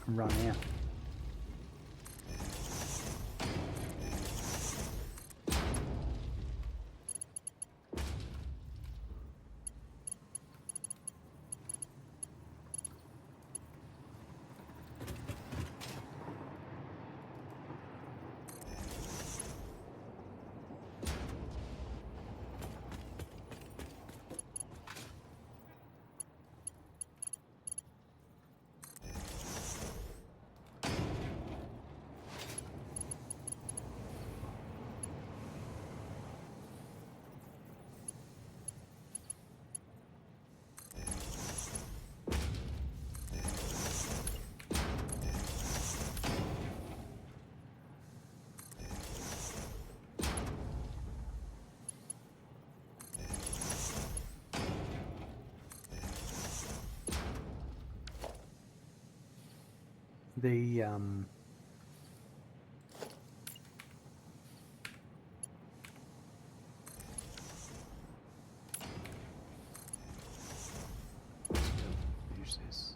run out. The use this.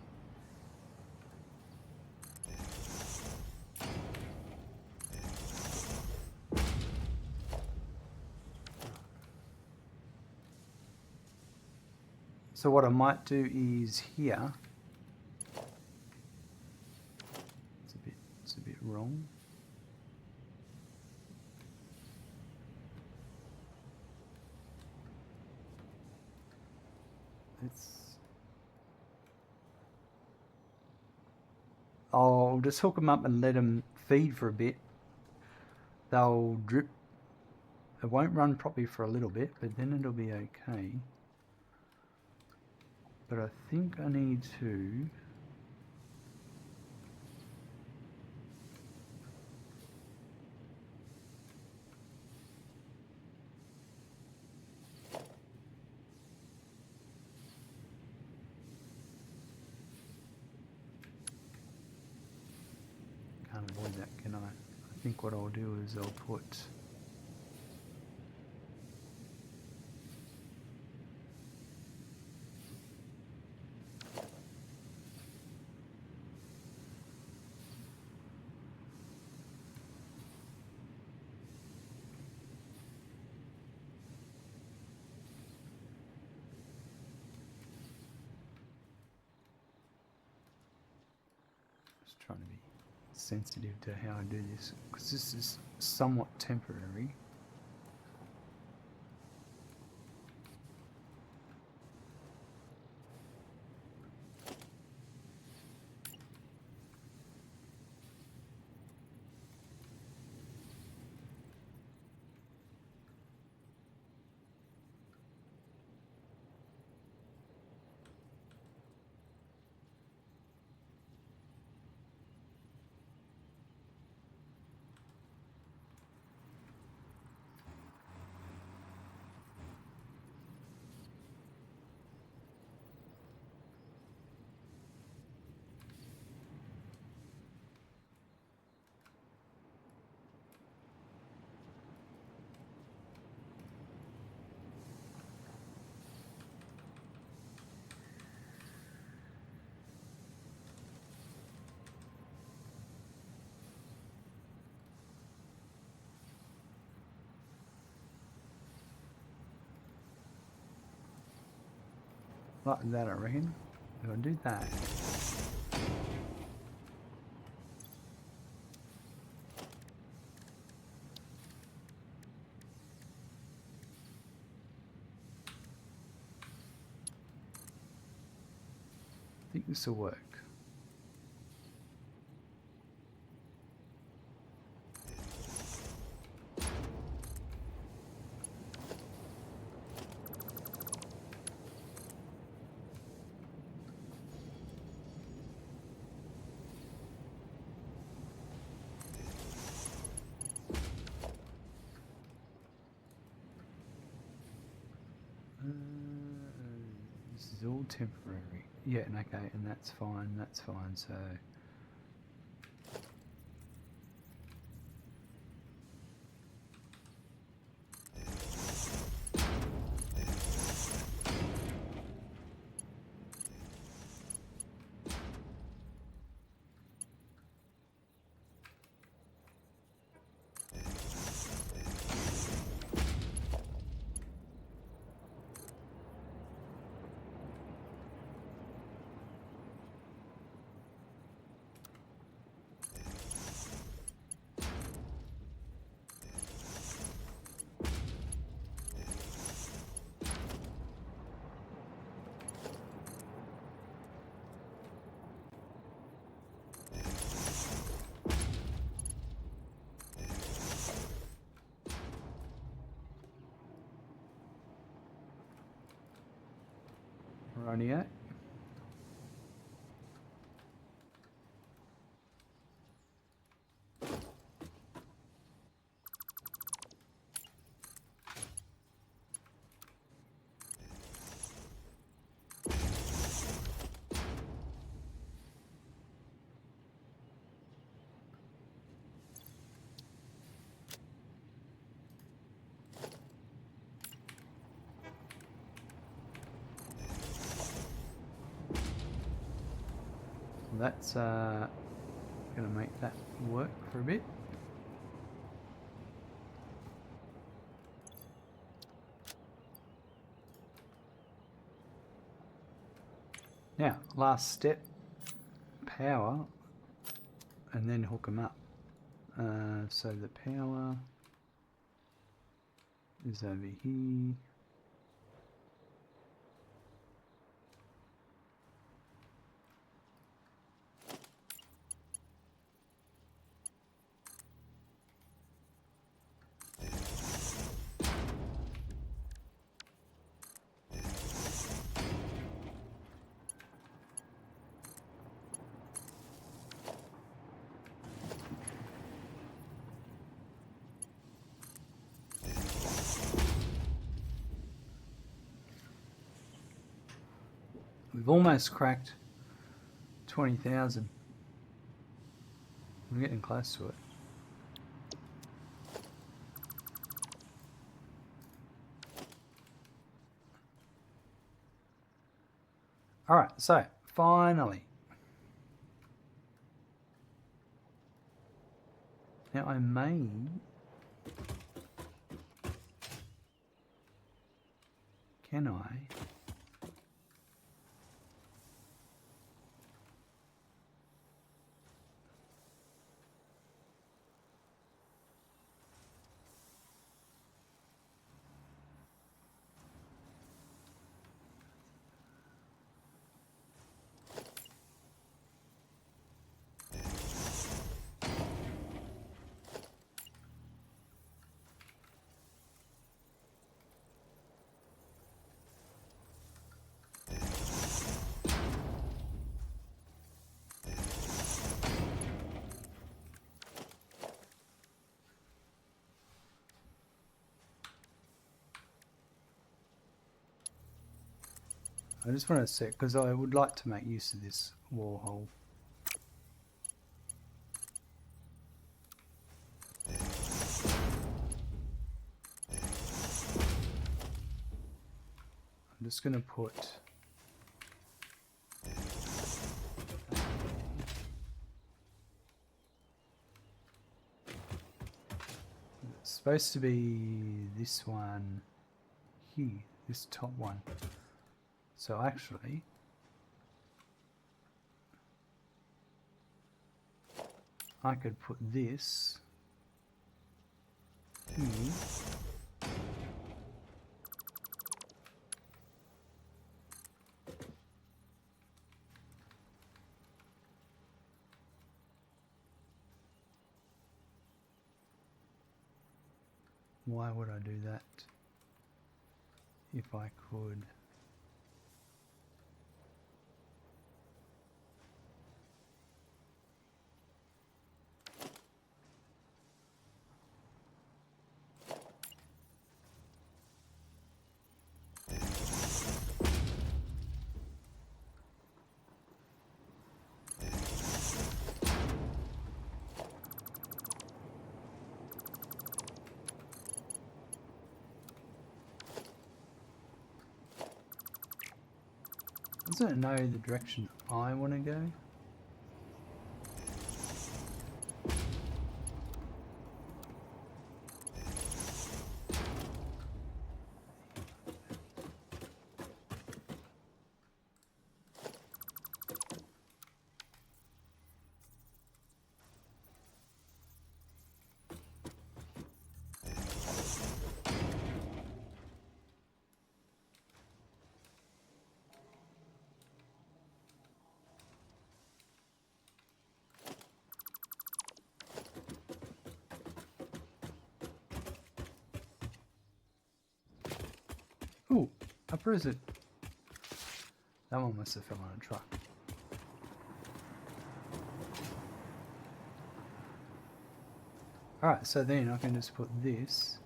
So what I might do is here. It's a bit wrong. I'll just hook them up and let them feed for a bit. They'll drip. It won't run properly for a little bit, but then it'll be okay. But I think I need to... Can't avoid that, can I? I think what I'll do is I'll put... Just trying to be sensitive to how I do this, because this is somewhat temporary. Like that, I reckon. If I do that. This will work. This is all temporary. Yeah, and okay, and that's fine, so... Rightio. That's going to make that work for a bit. Now, last step, power, and then hook them up. So the power is over here. We've almost cracked 20,000. We're getting close to it. Alright, so finally. Now I may... Can I? I just want to set, because I would like to make use of this wall hole. I'm just going to put... It's supposed to be this one here, this top one. So actually, I could put this here. Why would I do that if I could? Doesn't it know the direction I want to go? Ooh, a present. That one must have fell on a truck. Alright, so then I can just put this.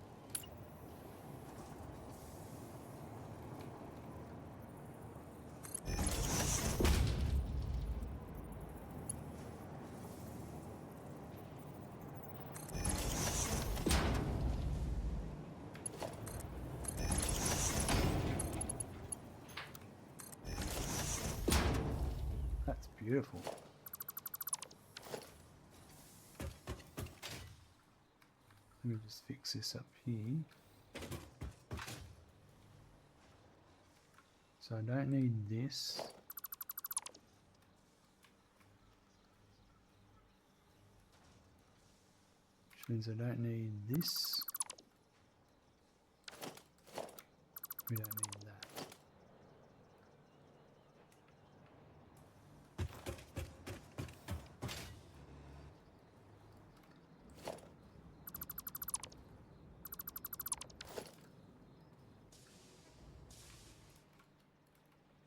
That's beautiful. Let me just fix this up here. So I don't need this. Which means I don't need this. We don't need that.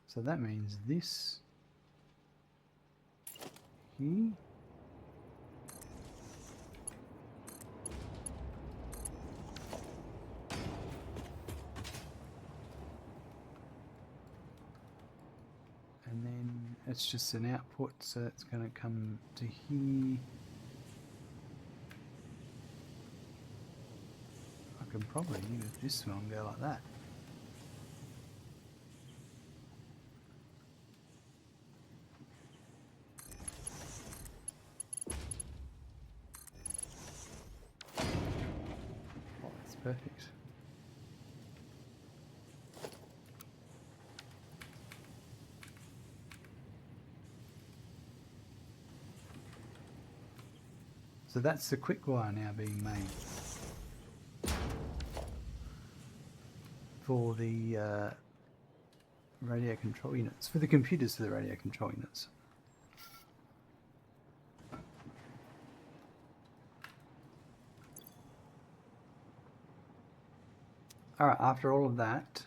So that means this here. And then it's just an output, so it's going to come to here. I can probably use this one and go like that. Oh, that's perfect. So that's the Quickwire now being made for the radio control units, for the computers for the radio control units. Alright, after all of that,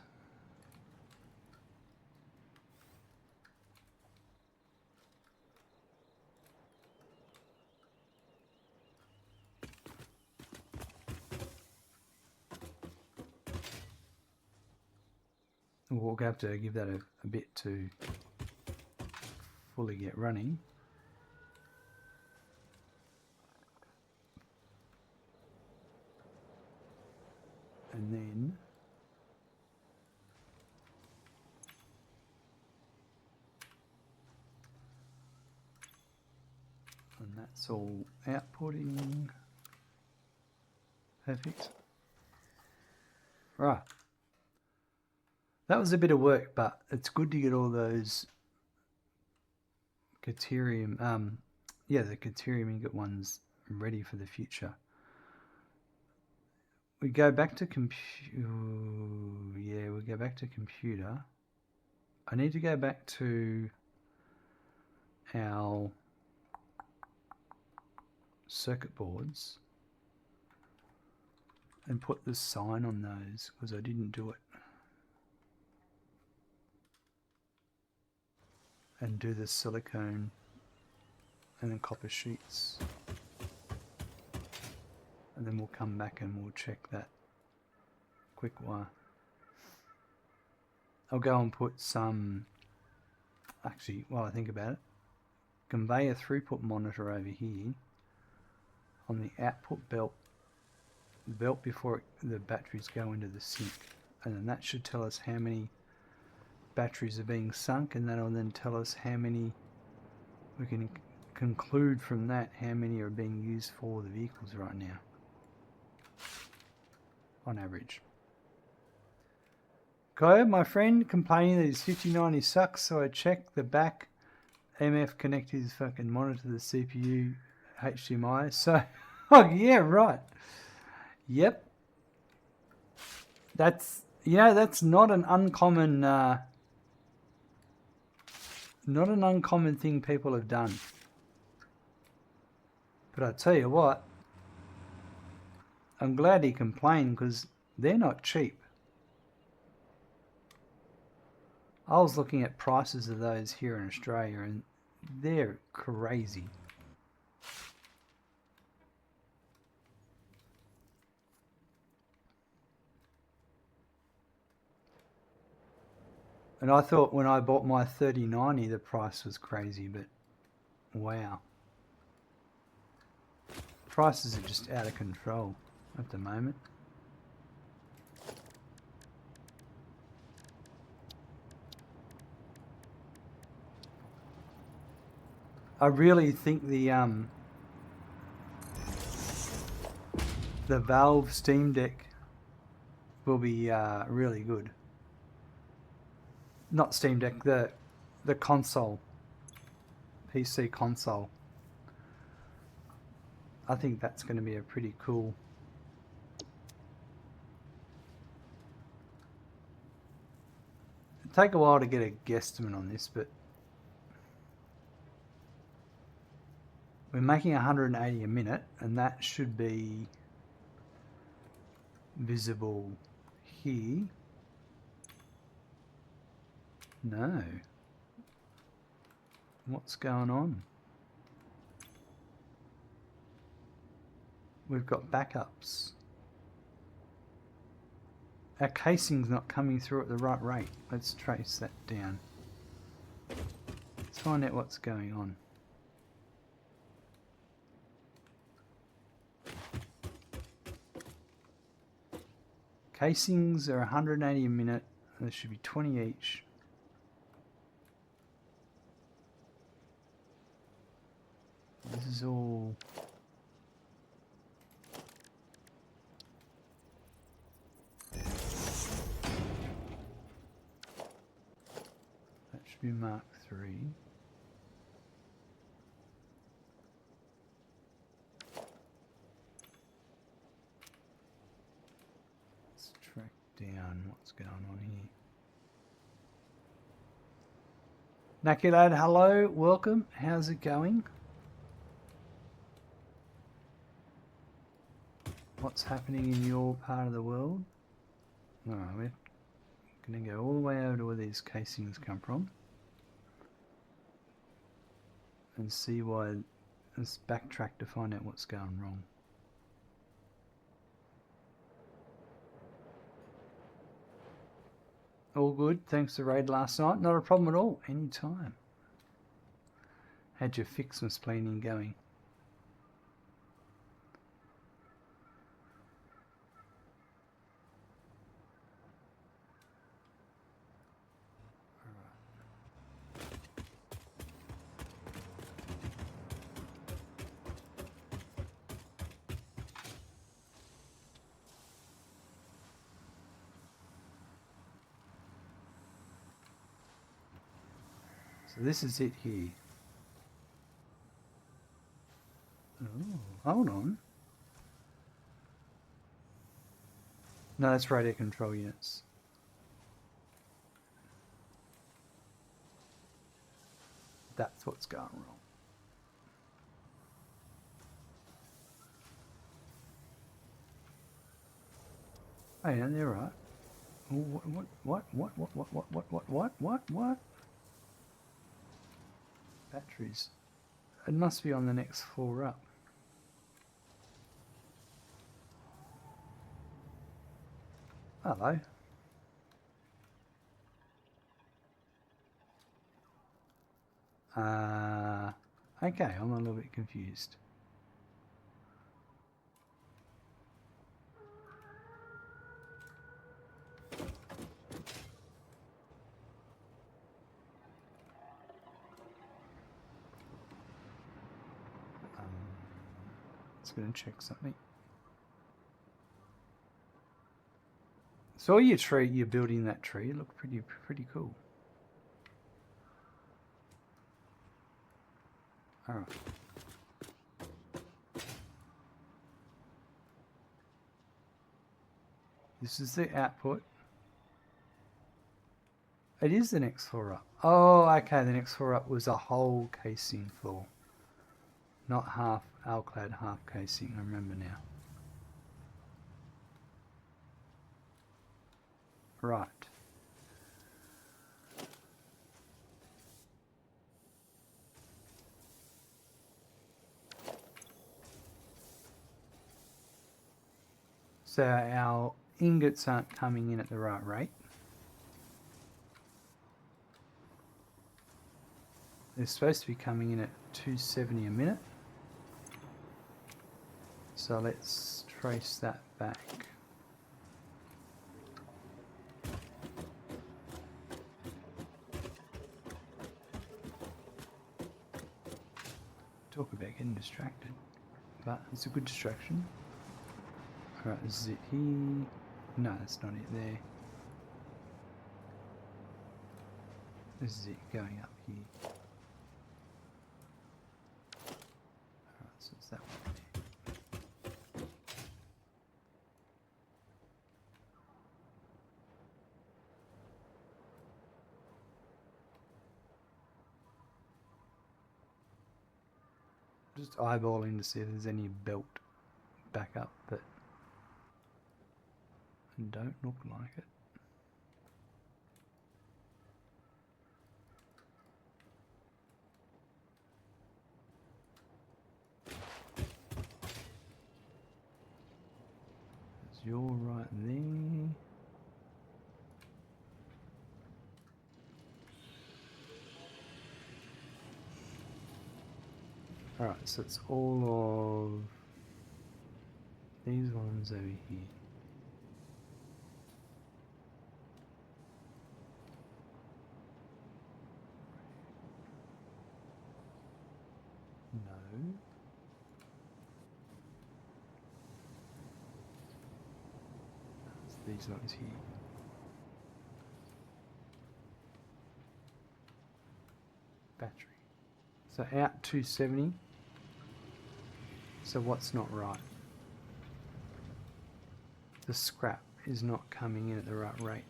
we'll have to give that a bit to fully get running. And then that's all outputting. Perfect. Right. That was a bit of work, but it's good to get all those Caterium, the Caterium ingot ones ready for the future. We go back to we go back to computer. I need to go back to our circuit boards. and put the sign on those because I didn't do it. And do the silicone and then copper sheets. And then we'll come back and we'll check that Quickwire. I'll go and put some, actually, while I think about it, conveyor throughput monitor over here on the output belt, before the batteries go into the sink. And then that should tell us how many batteries are being sunk, and that'll then tell us how many, we can conclude from that how many are being used for the vehicles right now on average. Kyle, my friend, complaining that his 5090 sucks, so I checked the back MF connectors fucking monitor the CPU HDMI. So, oh yeah, right. Yep. That's, you know, that's not an uncommon thing people have done. But I tell you what, I'm glad he complained because they're not cheap. I was looking at prices of those here in Australia and they're crazy. And I thought when I bought my 3090 the price was crazy, but wow. Prices are just out of control at the moment. I really think the Valve Steam Deck will be really good. Not Steam Deck, the console, PC console. I think that's going to be a pretty cool. It'll take a while to get a guesstimate on this, but we're making 180 a minute, and that should be visible here. No. What's going on? We've got backups. Our casing's not coming through at the right rate. Let's trace that down. Let's find out what's going on. Casings are 180 a minute. There should be 20 each. This is all... That should be Mark 3. Let's track down what's going on here. Nakulad, hello, welcome. How's it going? What's happening in your part of the world? Alright, we're going to go all the way over to where these casings come from and see why. Let's backtrack to find out what's going wrong. All good, thanks to raid last night. Not a problem at all, anytime. How'd your Fixmas planning going? So this is it here. Oh, hold on. No, that's radio control units. That's what's going wrong. Oh yeah, they're right. Oh, what? Batteries. It must be on the next floor up. Hello. Okay, I'm a little bit confused. Just gonna check something. So your tree, you're building that tree. It looked pretty cool. All right. This is the output. It is the next floor up. Oh, okay. The next floor up was a whole casing floor, not half alclad, half casing. I remember now. Right. So our ingots aren't coming in at the right rate. They're supposed to be coming in at 270 a minute. So let's trace that back. Talk about getting distracted, but it's a good distraction. Alright, is it here? No, that's not it there. This is it going up here. Alright, so it's that one there. Just eyeballing to see if there's any belt backup, but don't look like it. You're right there. Alright, so it's all of these ones over here. No. It's these ones here. Battery. So out 270. So what's not right? The scrap is not coming in at the right rate.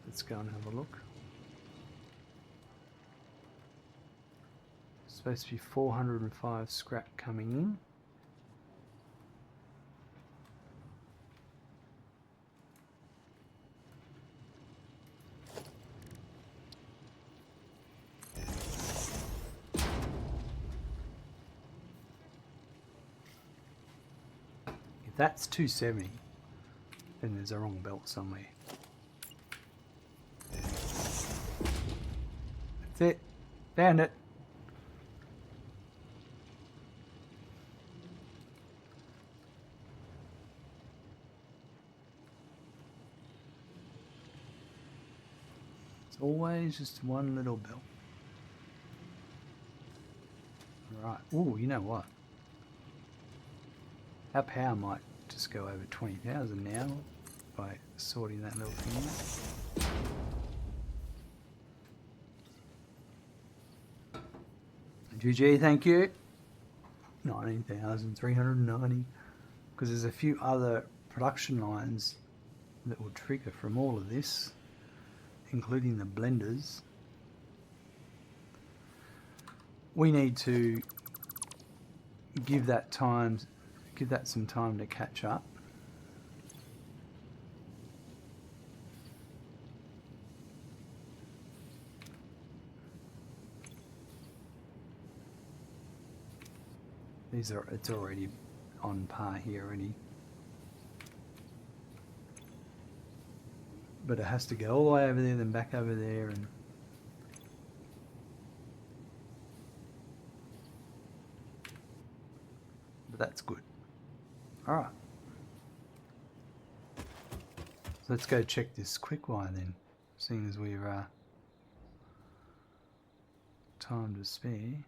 Let's go and have a look. It's supposed to be 405 scrap coming in. If that's 270, then there's a wrong belt somewhere. That's it. Found it. It's always just one little belt. Right. Ooh, you know what? Our power might just go over 20,000 now by sorting that little thing out. GG, thank you. 19,390. Because there's a few other production lines that will trigger from all of this, including the blenders. We need to give that some time to catch up. It's already on par here already. But it has to go all the way over there, then back over there, and but that's good. Alright. So let's go check this Quickwire then, seeing as we're time to spare.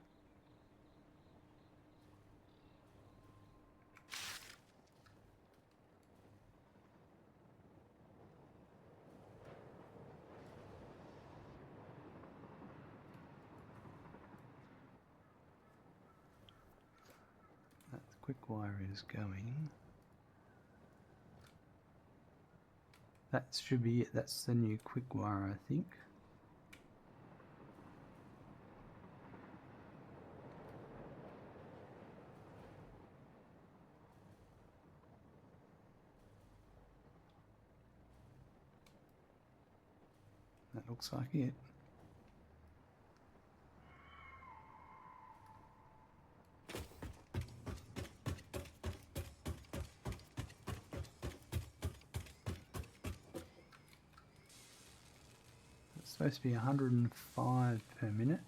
Quickwire is going. That should be it. That's the new Quickwire, I think. That looks like it. It's supposed to be 105 per minute.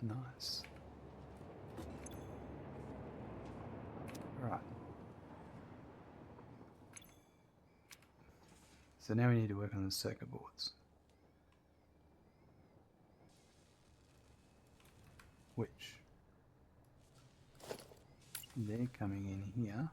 Nice. Right. So now we need to work on the circuit boards, which they're coming in here.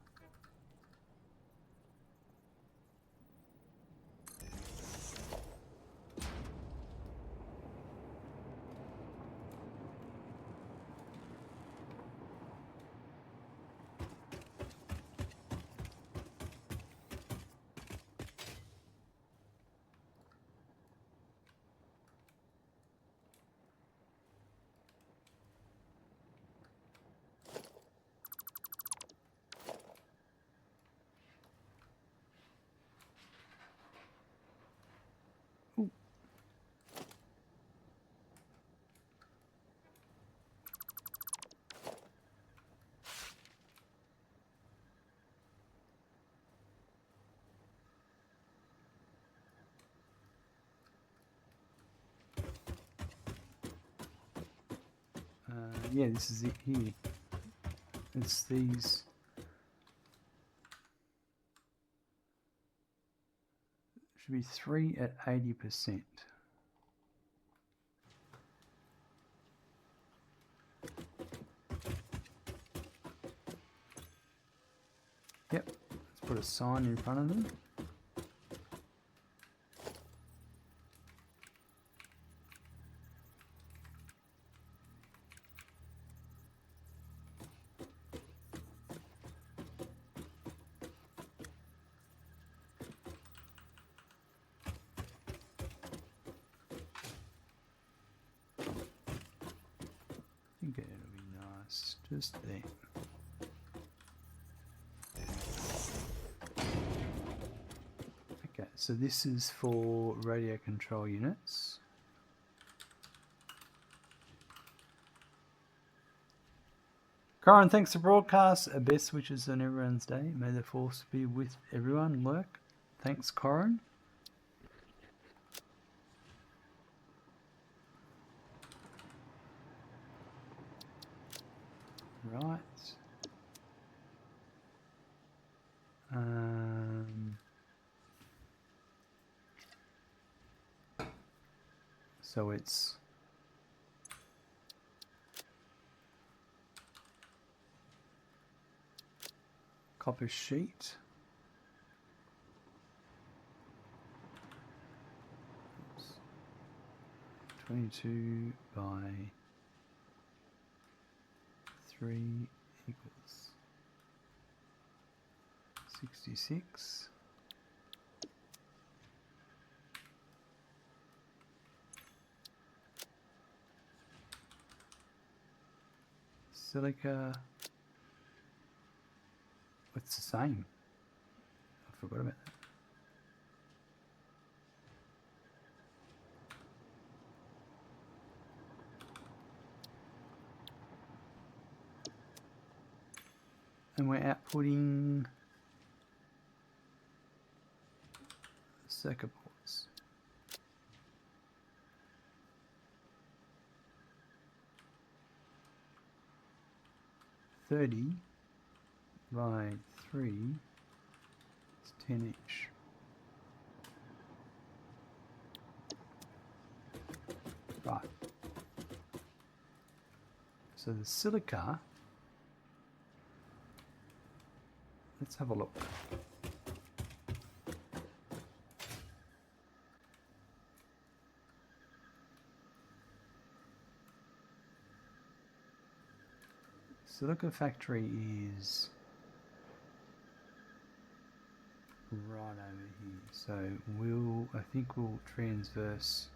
Yeah, this is it here. It's these. Should be 3 at 80%. Yep, let's put a sign in front of them. I think it'll be nice, just there. Okay, so this is for radio control units. Corin, thanks for broadcast. Best wishes on everyone's day. May the force be with everyone. Lurk. Thanks, Corin. Right. So it's copper sheet. 22 by 3 equals 66. Silica, it's the same. I forgot about that. And we're outputting circuit boards. .30 by 3 is 10 each. Right. So the silica, let's have a look. Silica factory is right over here. So I think we'll transverse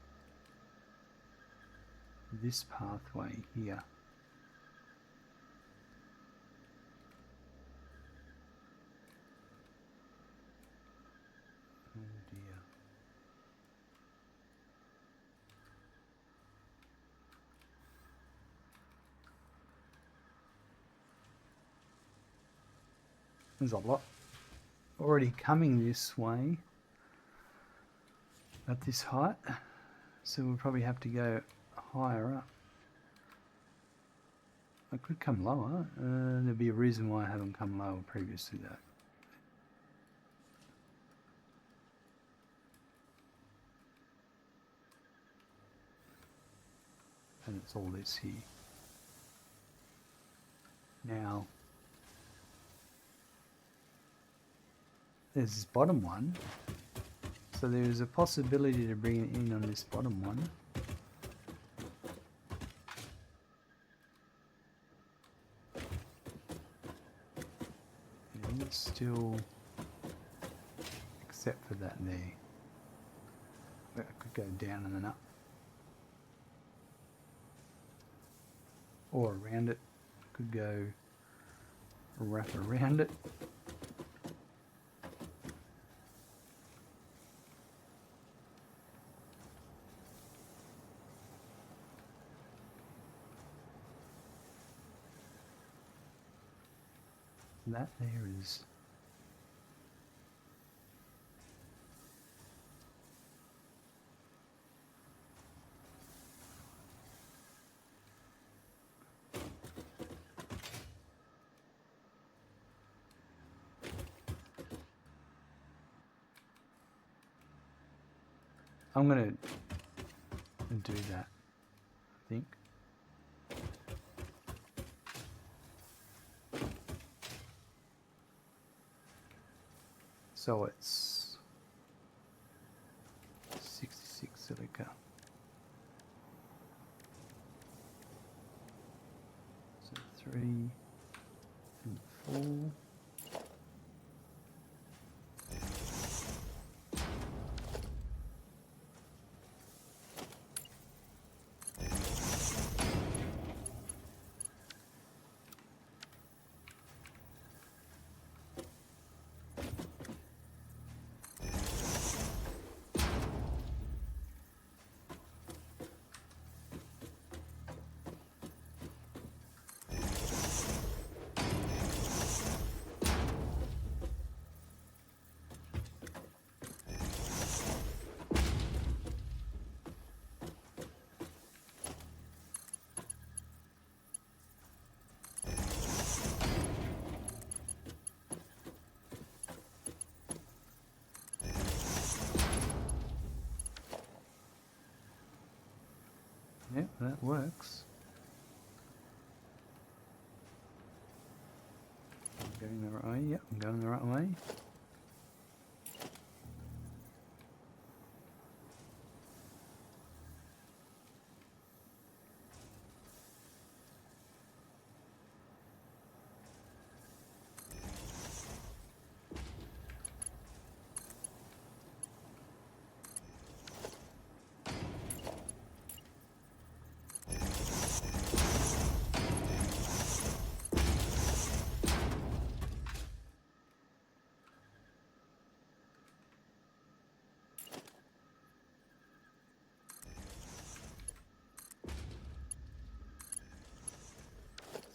this pathway here. Oh dear. There's a lot already coming this way at this height, so we'll probably have to go higher up. I could come lower. There'll be a reason why I haven't come lower previously though. And it's all this here. Now, there's this bottom one, so there is a possibility to bring it in on this bottom one. And it's still, except for that there, where I could go down and then up. Or around it, could go wrap around it. That there is I'm gonna do that, I think. So it's 66 silica. So 3 and 4. Yep, that works. I'm going the right way. Yep, I'm going the right way.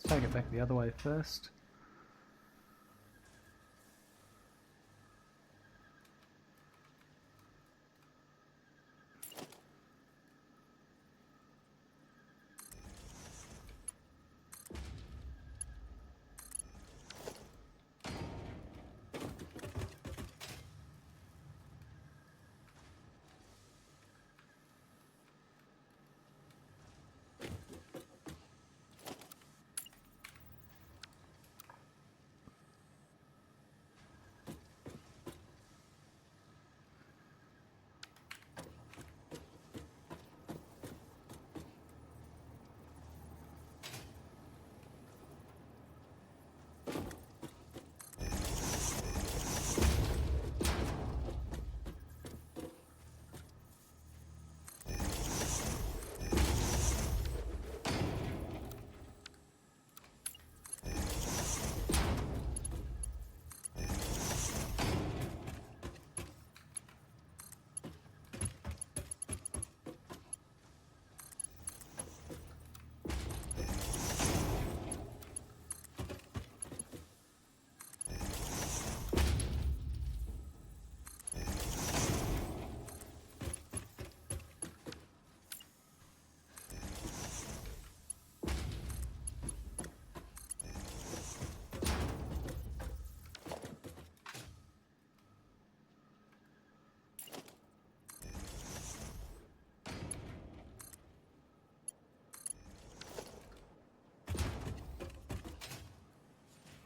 take it back the other way first.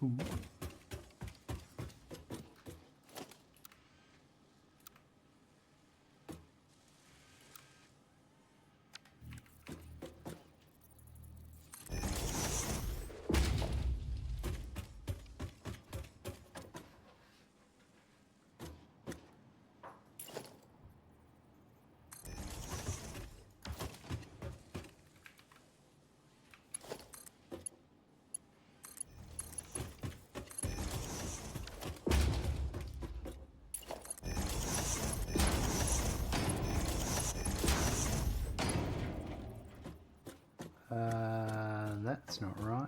Ooh. That's not right.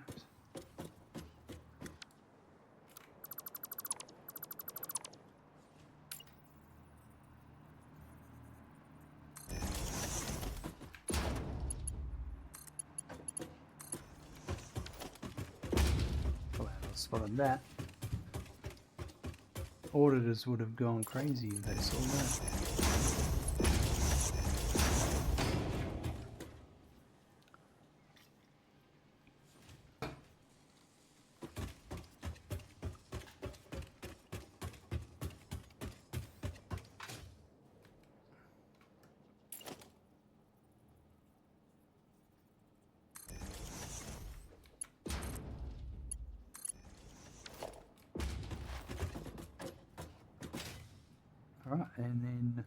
Well, I spotted that. Auditors would have gone crazy if they saw that. Alright, and then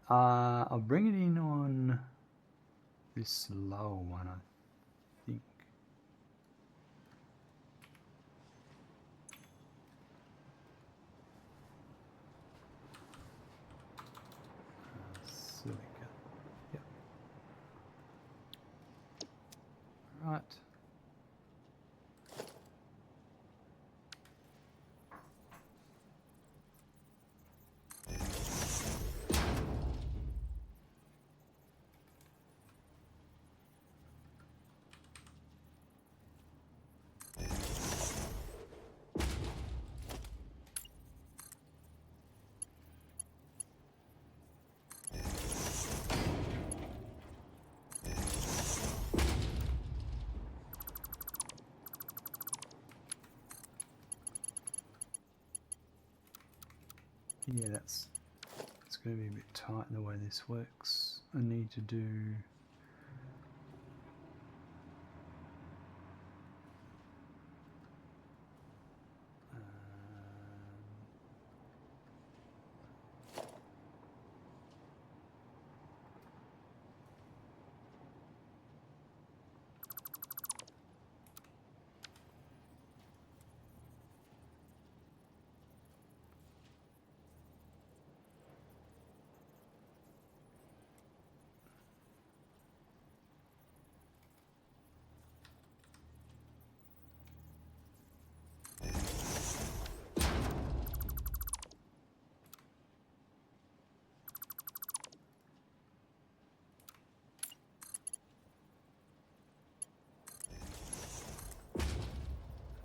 I'll bring it in on this lower one, I think. Silica. Yep. Right. Yeah, it's going to be a bit tight in the way this works. I need to do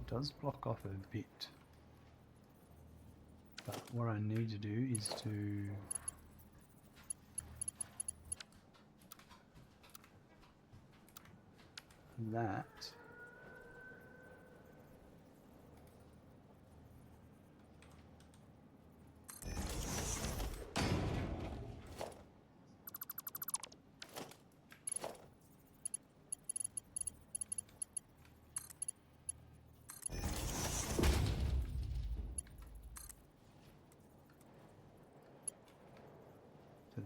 does block off a bit, but what I need to do is to that to there.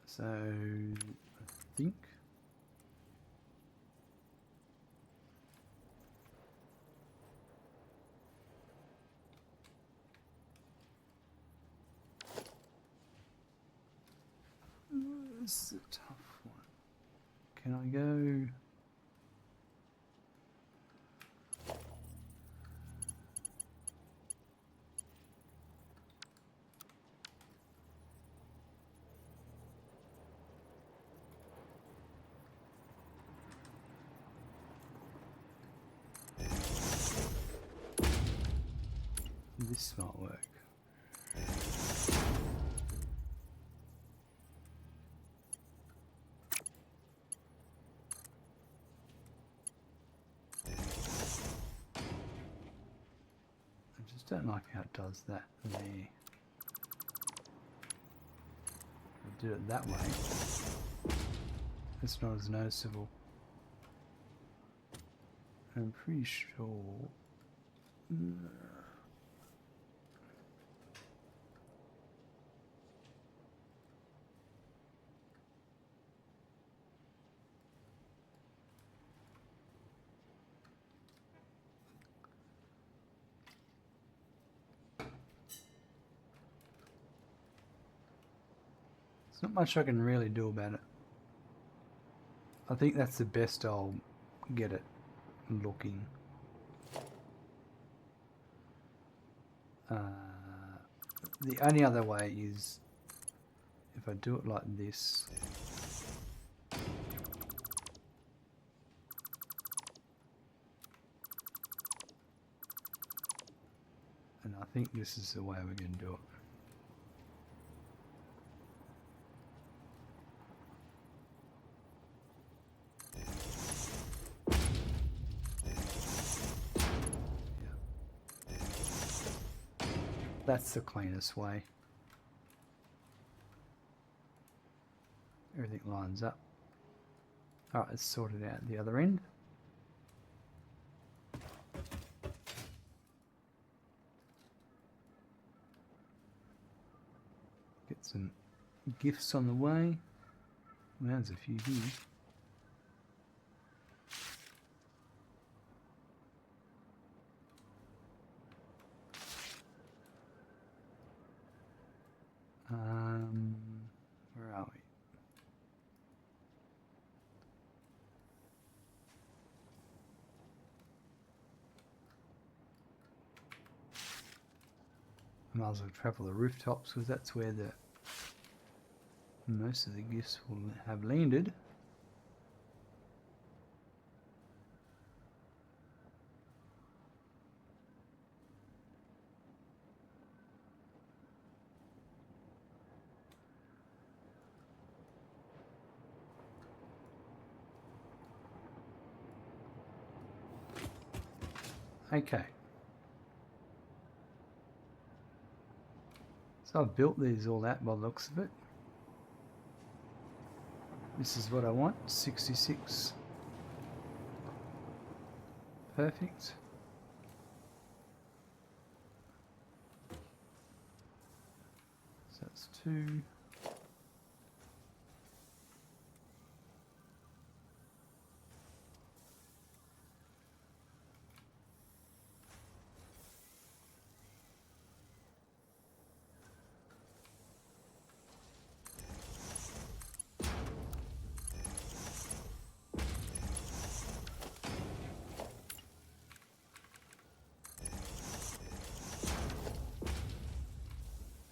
So I think this is a tough one. Can I go? This might work. I just don't like how it does that there. I do it that way. It's not as noticeable. I'm pretty sure. There's not much I can really do about it. I think that's the best I'll get it looking. The only other way is if I do it like this. And I think this is the way we're going to do it. That's the cleanest way. Everything lines up. Alright, let's sort it out at the other end. Get some gifts on the way. Well, there's a few here. Where are we? I might as well travel the rooftops because that's where the most of the gifts will have landed. Okay. So I've built these all out by the looks of it. This is what I want, 66. Perfect. So that's 2.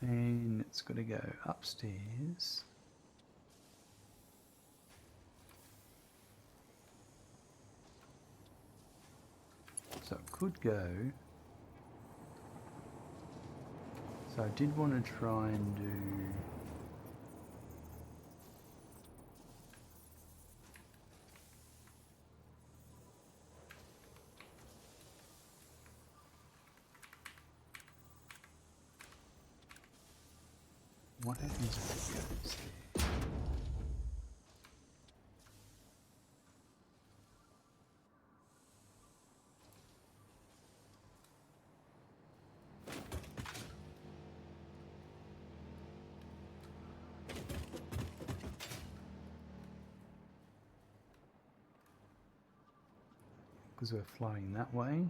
And it's got to go upstairs. So it could go. So I did want to try and do. What happens if it goes there? Because we're flying that way.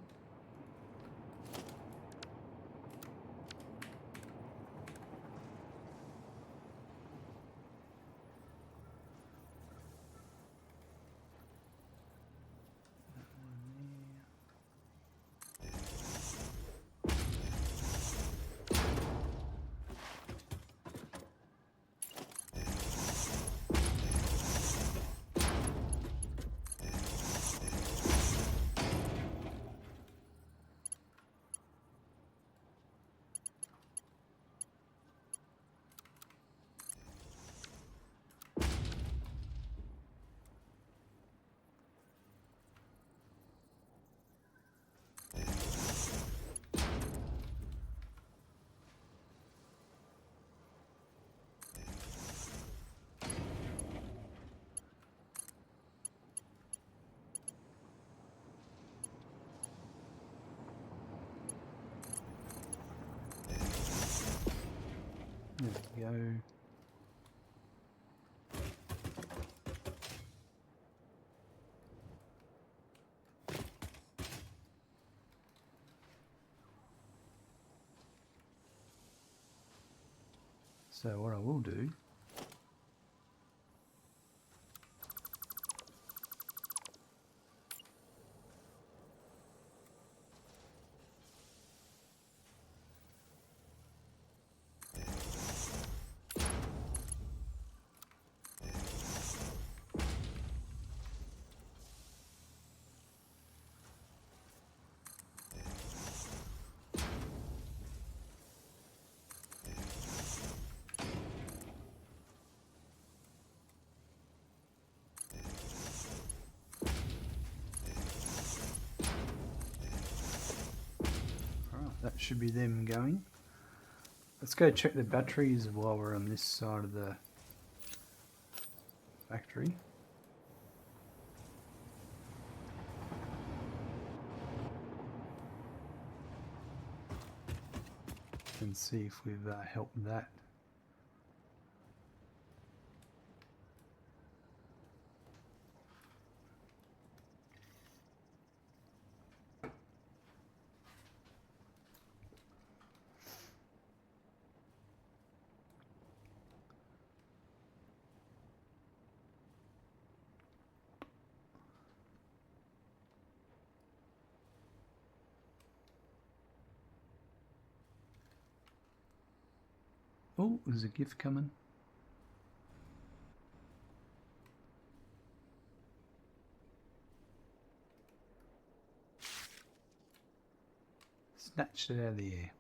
There we go. So what I will do that should be them going. Let's go check the batteries while we're on this side of the factory. And see if we've helped that. Oh, there's a gift coming. Snatched it out of the air.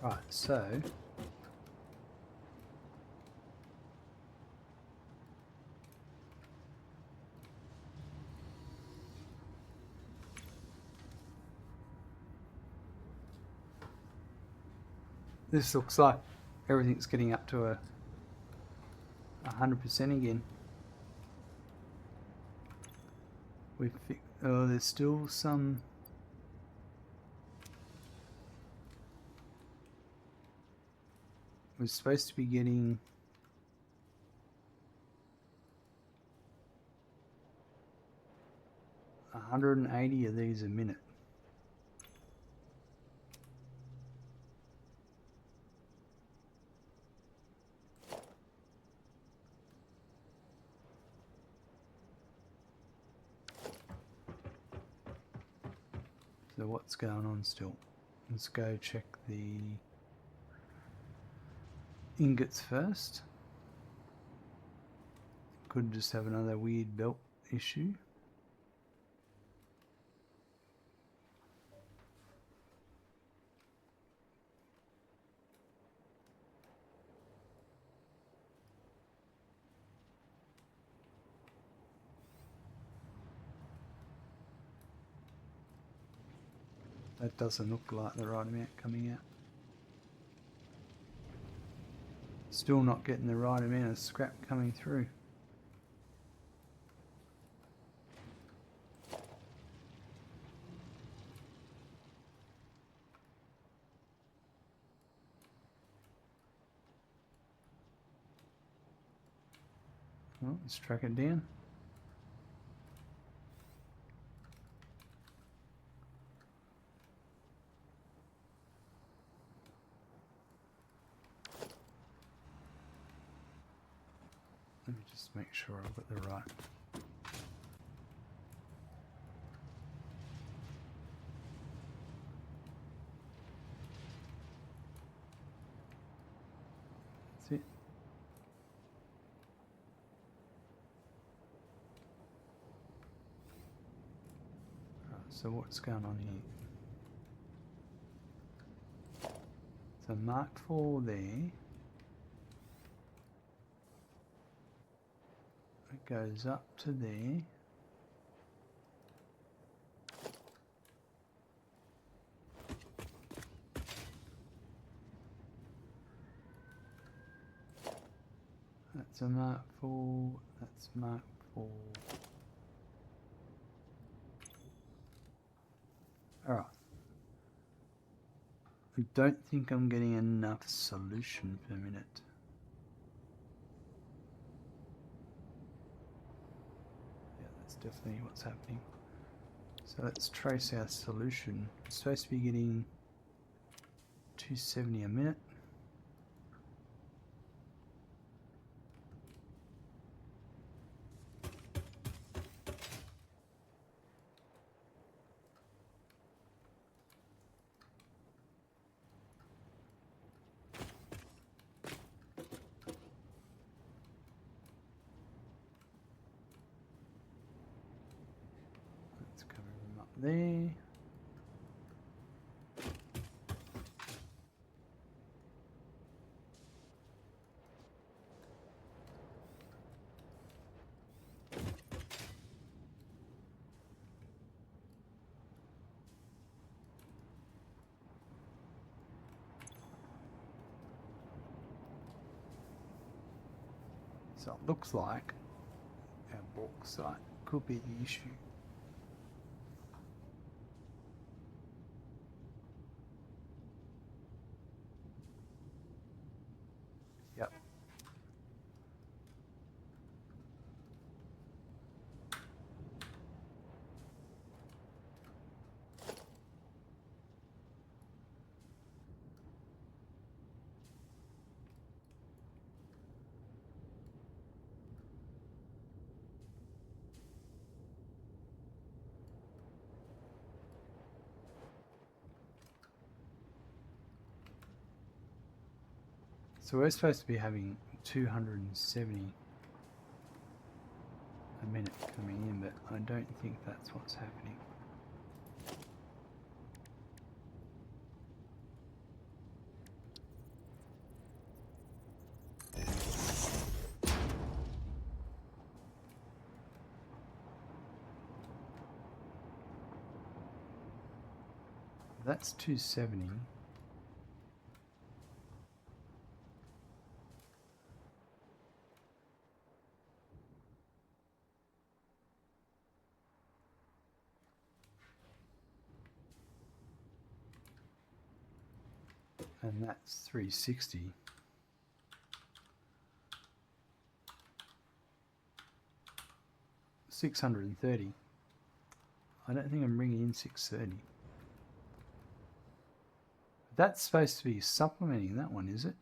Right, so This looks like everything's getting up to 100% again. Oh, there's still some. We're supposed to be getting 180 of these a minute. So what's going on still? Let's go check the ingots first. Could just have another weird belt issue. That doesn't look like the right amount coming out. Still not getting the right amount of scrap coming through. Well, let's track it down. Let me just make sure I've got the right. That's it. Right, so what's going on here? So Mark 4 there. It goes up to there. That's a Mark 4, that's Mark 4. Alright. I don't think I'm getting enough solution per minute. Yeah, that's definitely what's happening. So let's trace our solution. It's supposed to be getting 270 a minute. Let's cover them up there. So it looks like our bauxite could be the issue. Yep. So we're supposed to be having 270 a minute coming in, but I don't think that's what's happening. That's 270. And that's 360. $630. I don't think I'm bringing in 630. That's supposed to be supplementing that one, is it?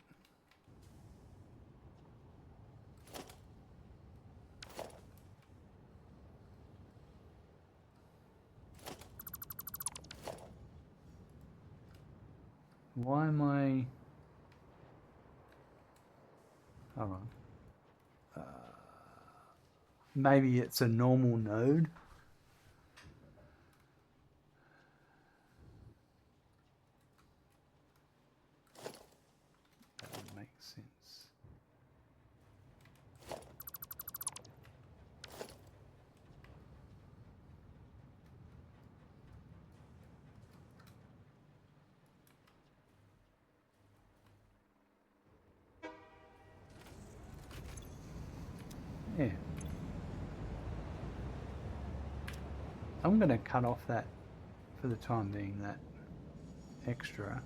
Why am I... Hold on. Maybe it's a normal node. That would make sense. Yeah. I'm going to cut off that for the time being, that extra.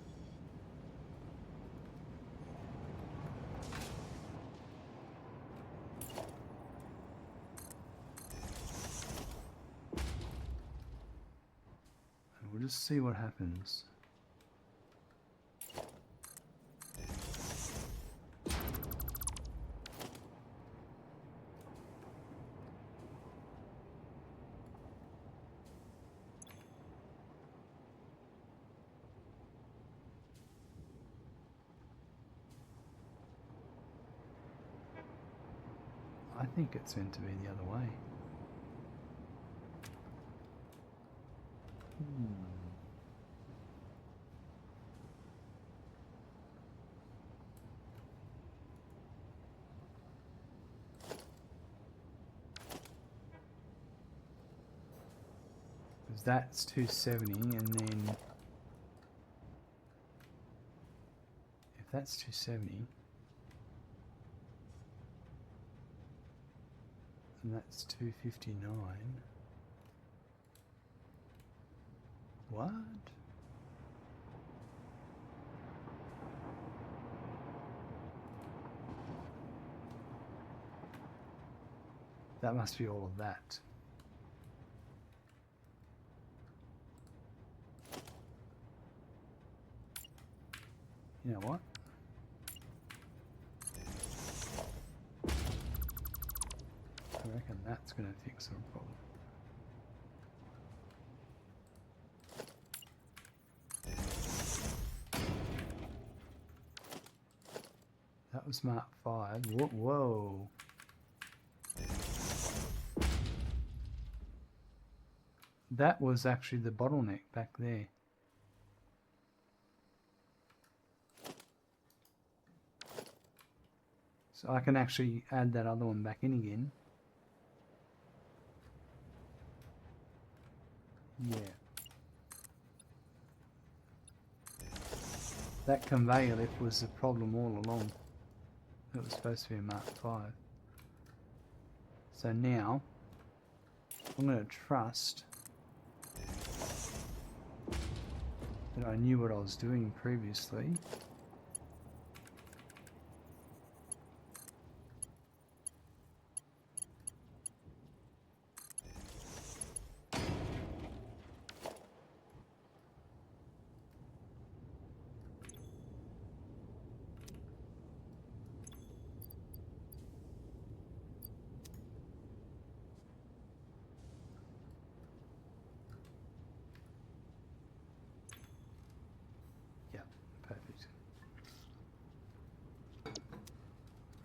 And we'll just see what happens. I think it's meant to be the other way. Because that's 270, and then if that's 270, and that's 259. What? That must be all of that. You know what? I reckon that's going to fix our problem. That was Mark 5. Whoa. That was actually the bottleneck back there. So I can actually add that other one back in again. Yeah. That conveyor lift was the problem all along. It was supposed to be a Mark 5. So now, I'm going to trust that I knew what I was doing previously. Perfect.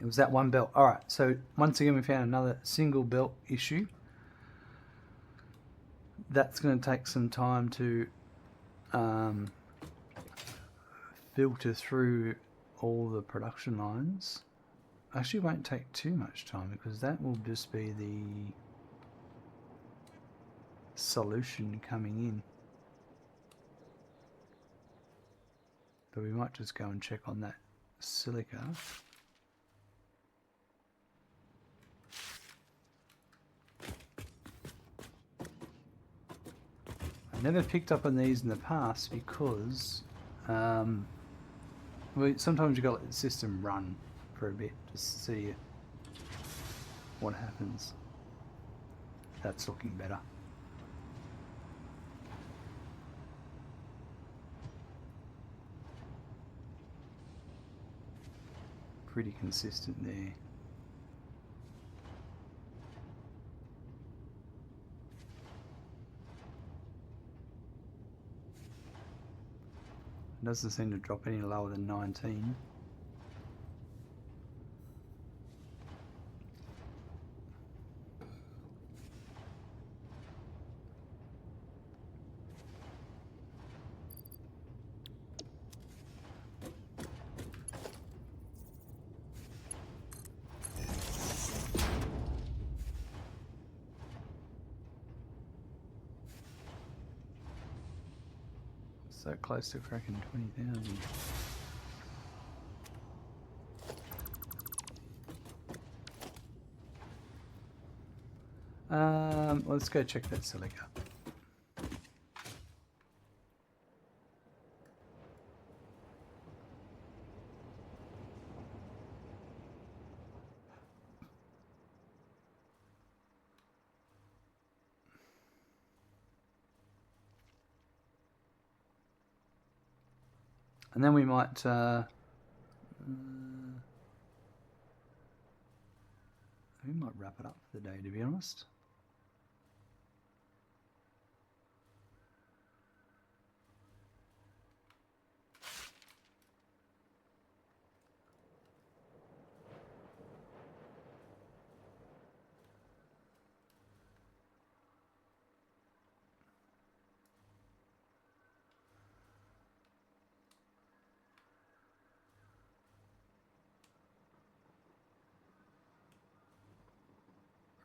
It was that one belt. Alright, so once again we found another single belt issue. That's going to take some time to filter through all the production lines. Actually, it won't take too much time because that will just be the solution coming in. But we might just go and check on that silica. I never picked up on these in the past because Well, sometimes you got to let the system run for a bit to see what happens. That's looking better. Pretty consistent there. It doesn't seem to drop any lower than 19. So close to cracking 20,000. Let's go check that silica. And then we might wrap it up for the day, to be honest.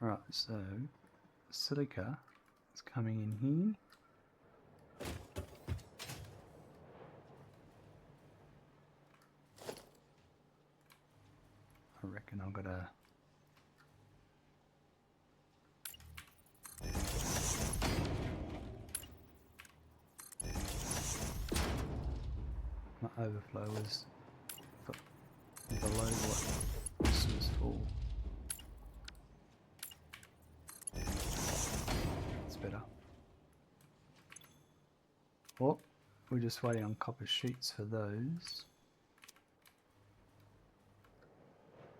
Right, so silica is coming in here. I reckon I've got to my overflow was below what this was for. It's better. Oh, we're just waiting on copper sheets for those.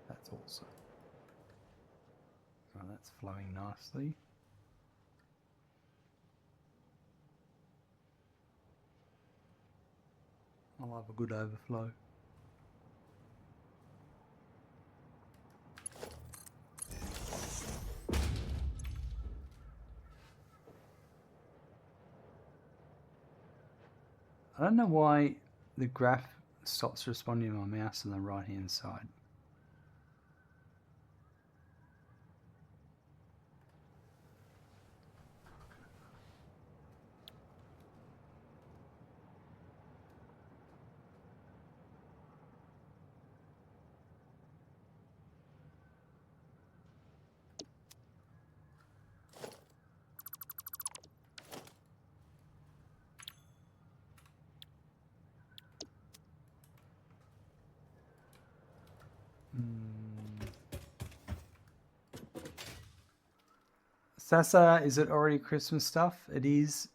That's awesome. Oh, that's flowing nicely. I'll have a good overflow. I don't know why the graph stops responding to my mouse on the right hand side. Sasa, is it already Christmas stuff? It is.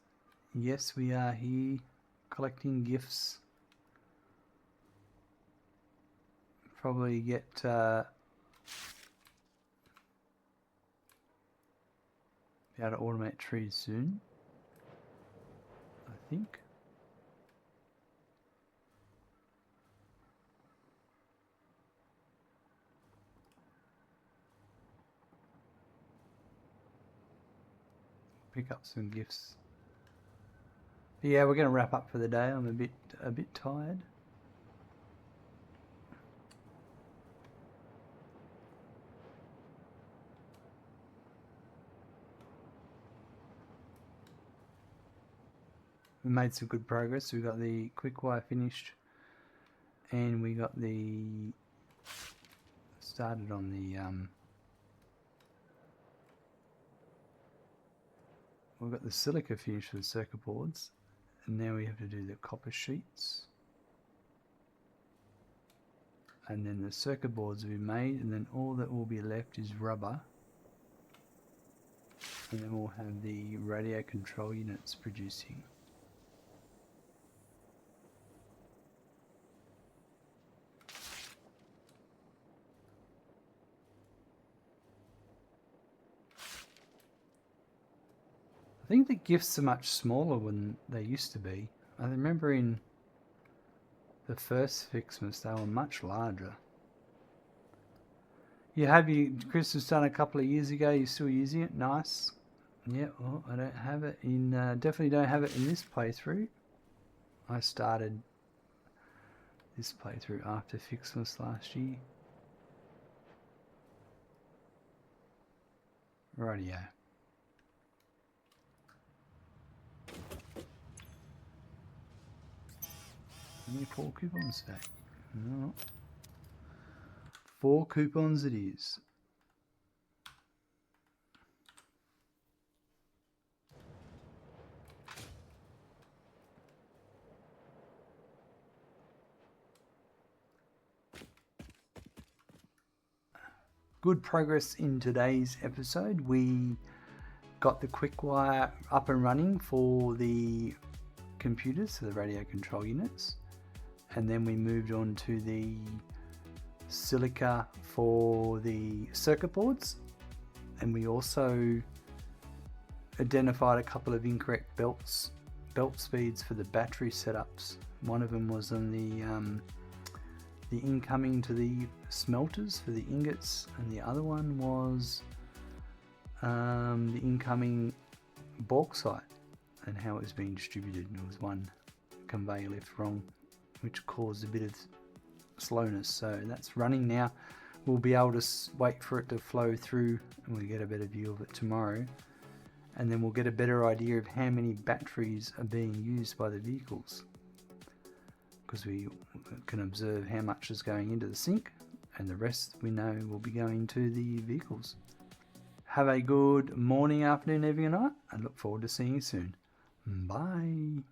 Yes, we are here collecting gifts. Probably get be able to automate trees soon, I think. Pick up some gifts. But yeah, we're going to wrap up for the day. I'm a bit tired. We made some good progress. We got the Quickwire finished, and we got the started on the we've got the silica finished for the circuit boards, and now we have to do the copper sheets. and then the circuit boards will be made, and then all that will be left is rubber, and then we'll have the radio control units producing. I think the gifts are much smaller than they used to be. I remember in the first Fixmas they were much larger. You have your Christmas done a couple of years ago, you're still using it? Nice. Yeah, well, I don't have it in, definitely don't have it in this playthrough. I started this playthrough after Fixmas last year. Rightio. Only 4 coupons today. No. 4 coupons it is. Good progress in today's episode. We got the Quickwire up and running for the computers, so the radio control units, and then we moved on to the Silica for the circuit boards, and we also identified a couple of incorrect belt speeds for the battery setups. One of them was on the incoming to the smelters for the ingots, and the other one was the incoming bauxite and how it was being distributed. And there was one conveyor lift wrong, which caused a bit of slowness. So that's running now. We'll be able to wait for it to flow through, and we'll get a better view of it tomorrow, and then we'll get a better idea of how many batteries are being used by the vehicles, because we can observe how much is going into the sink, and the rest we know will be going to the vehicles. Have a good morning, afternoon, evening and night, and look forward to seeing you soon. Bye.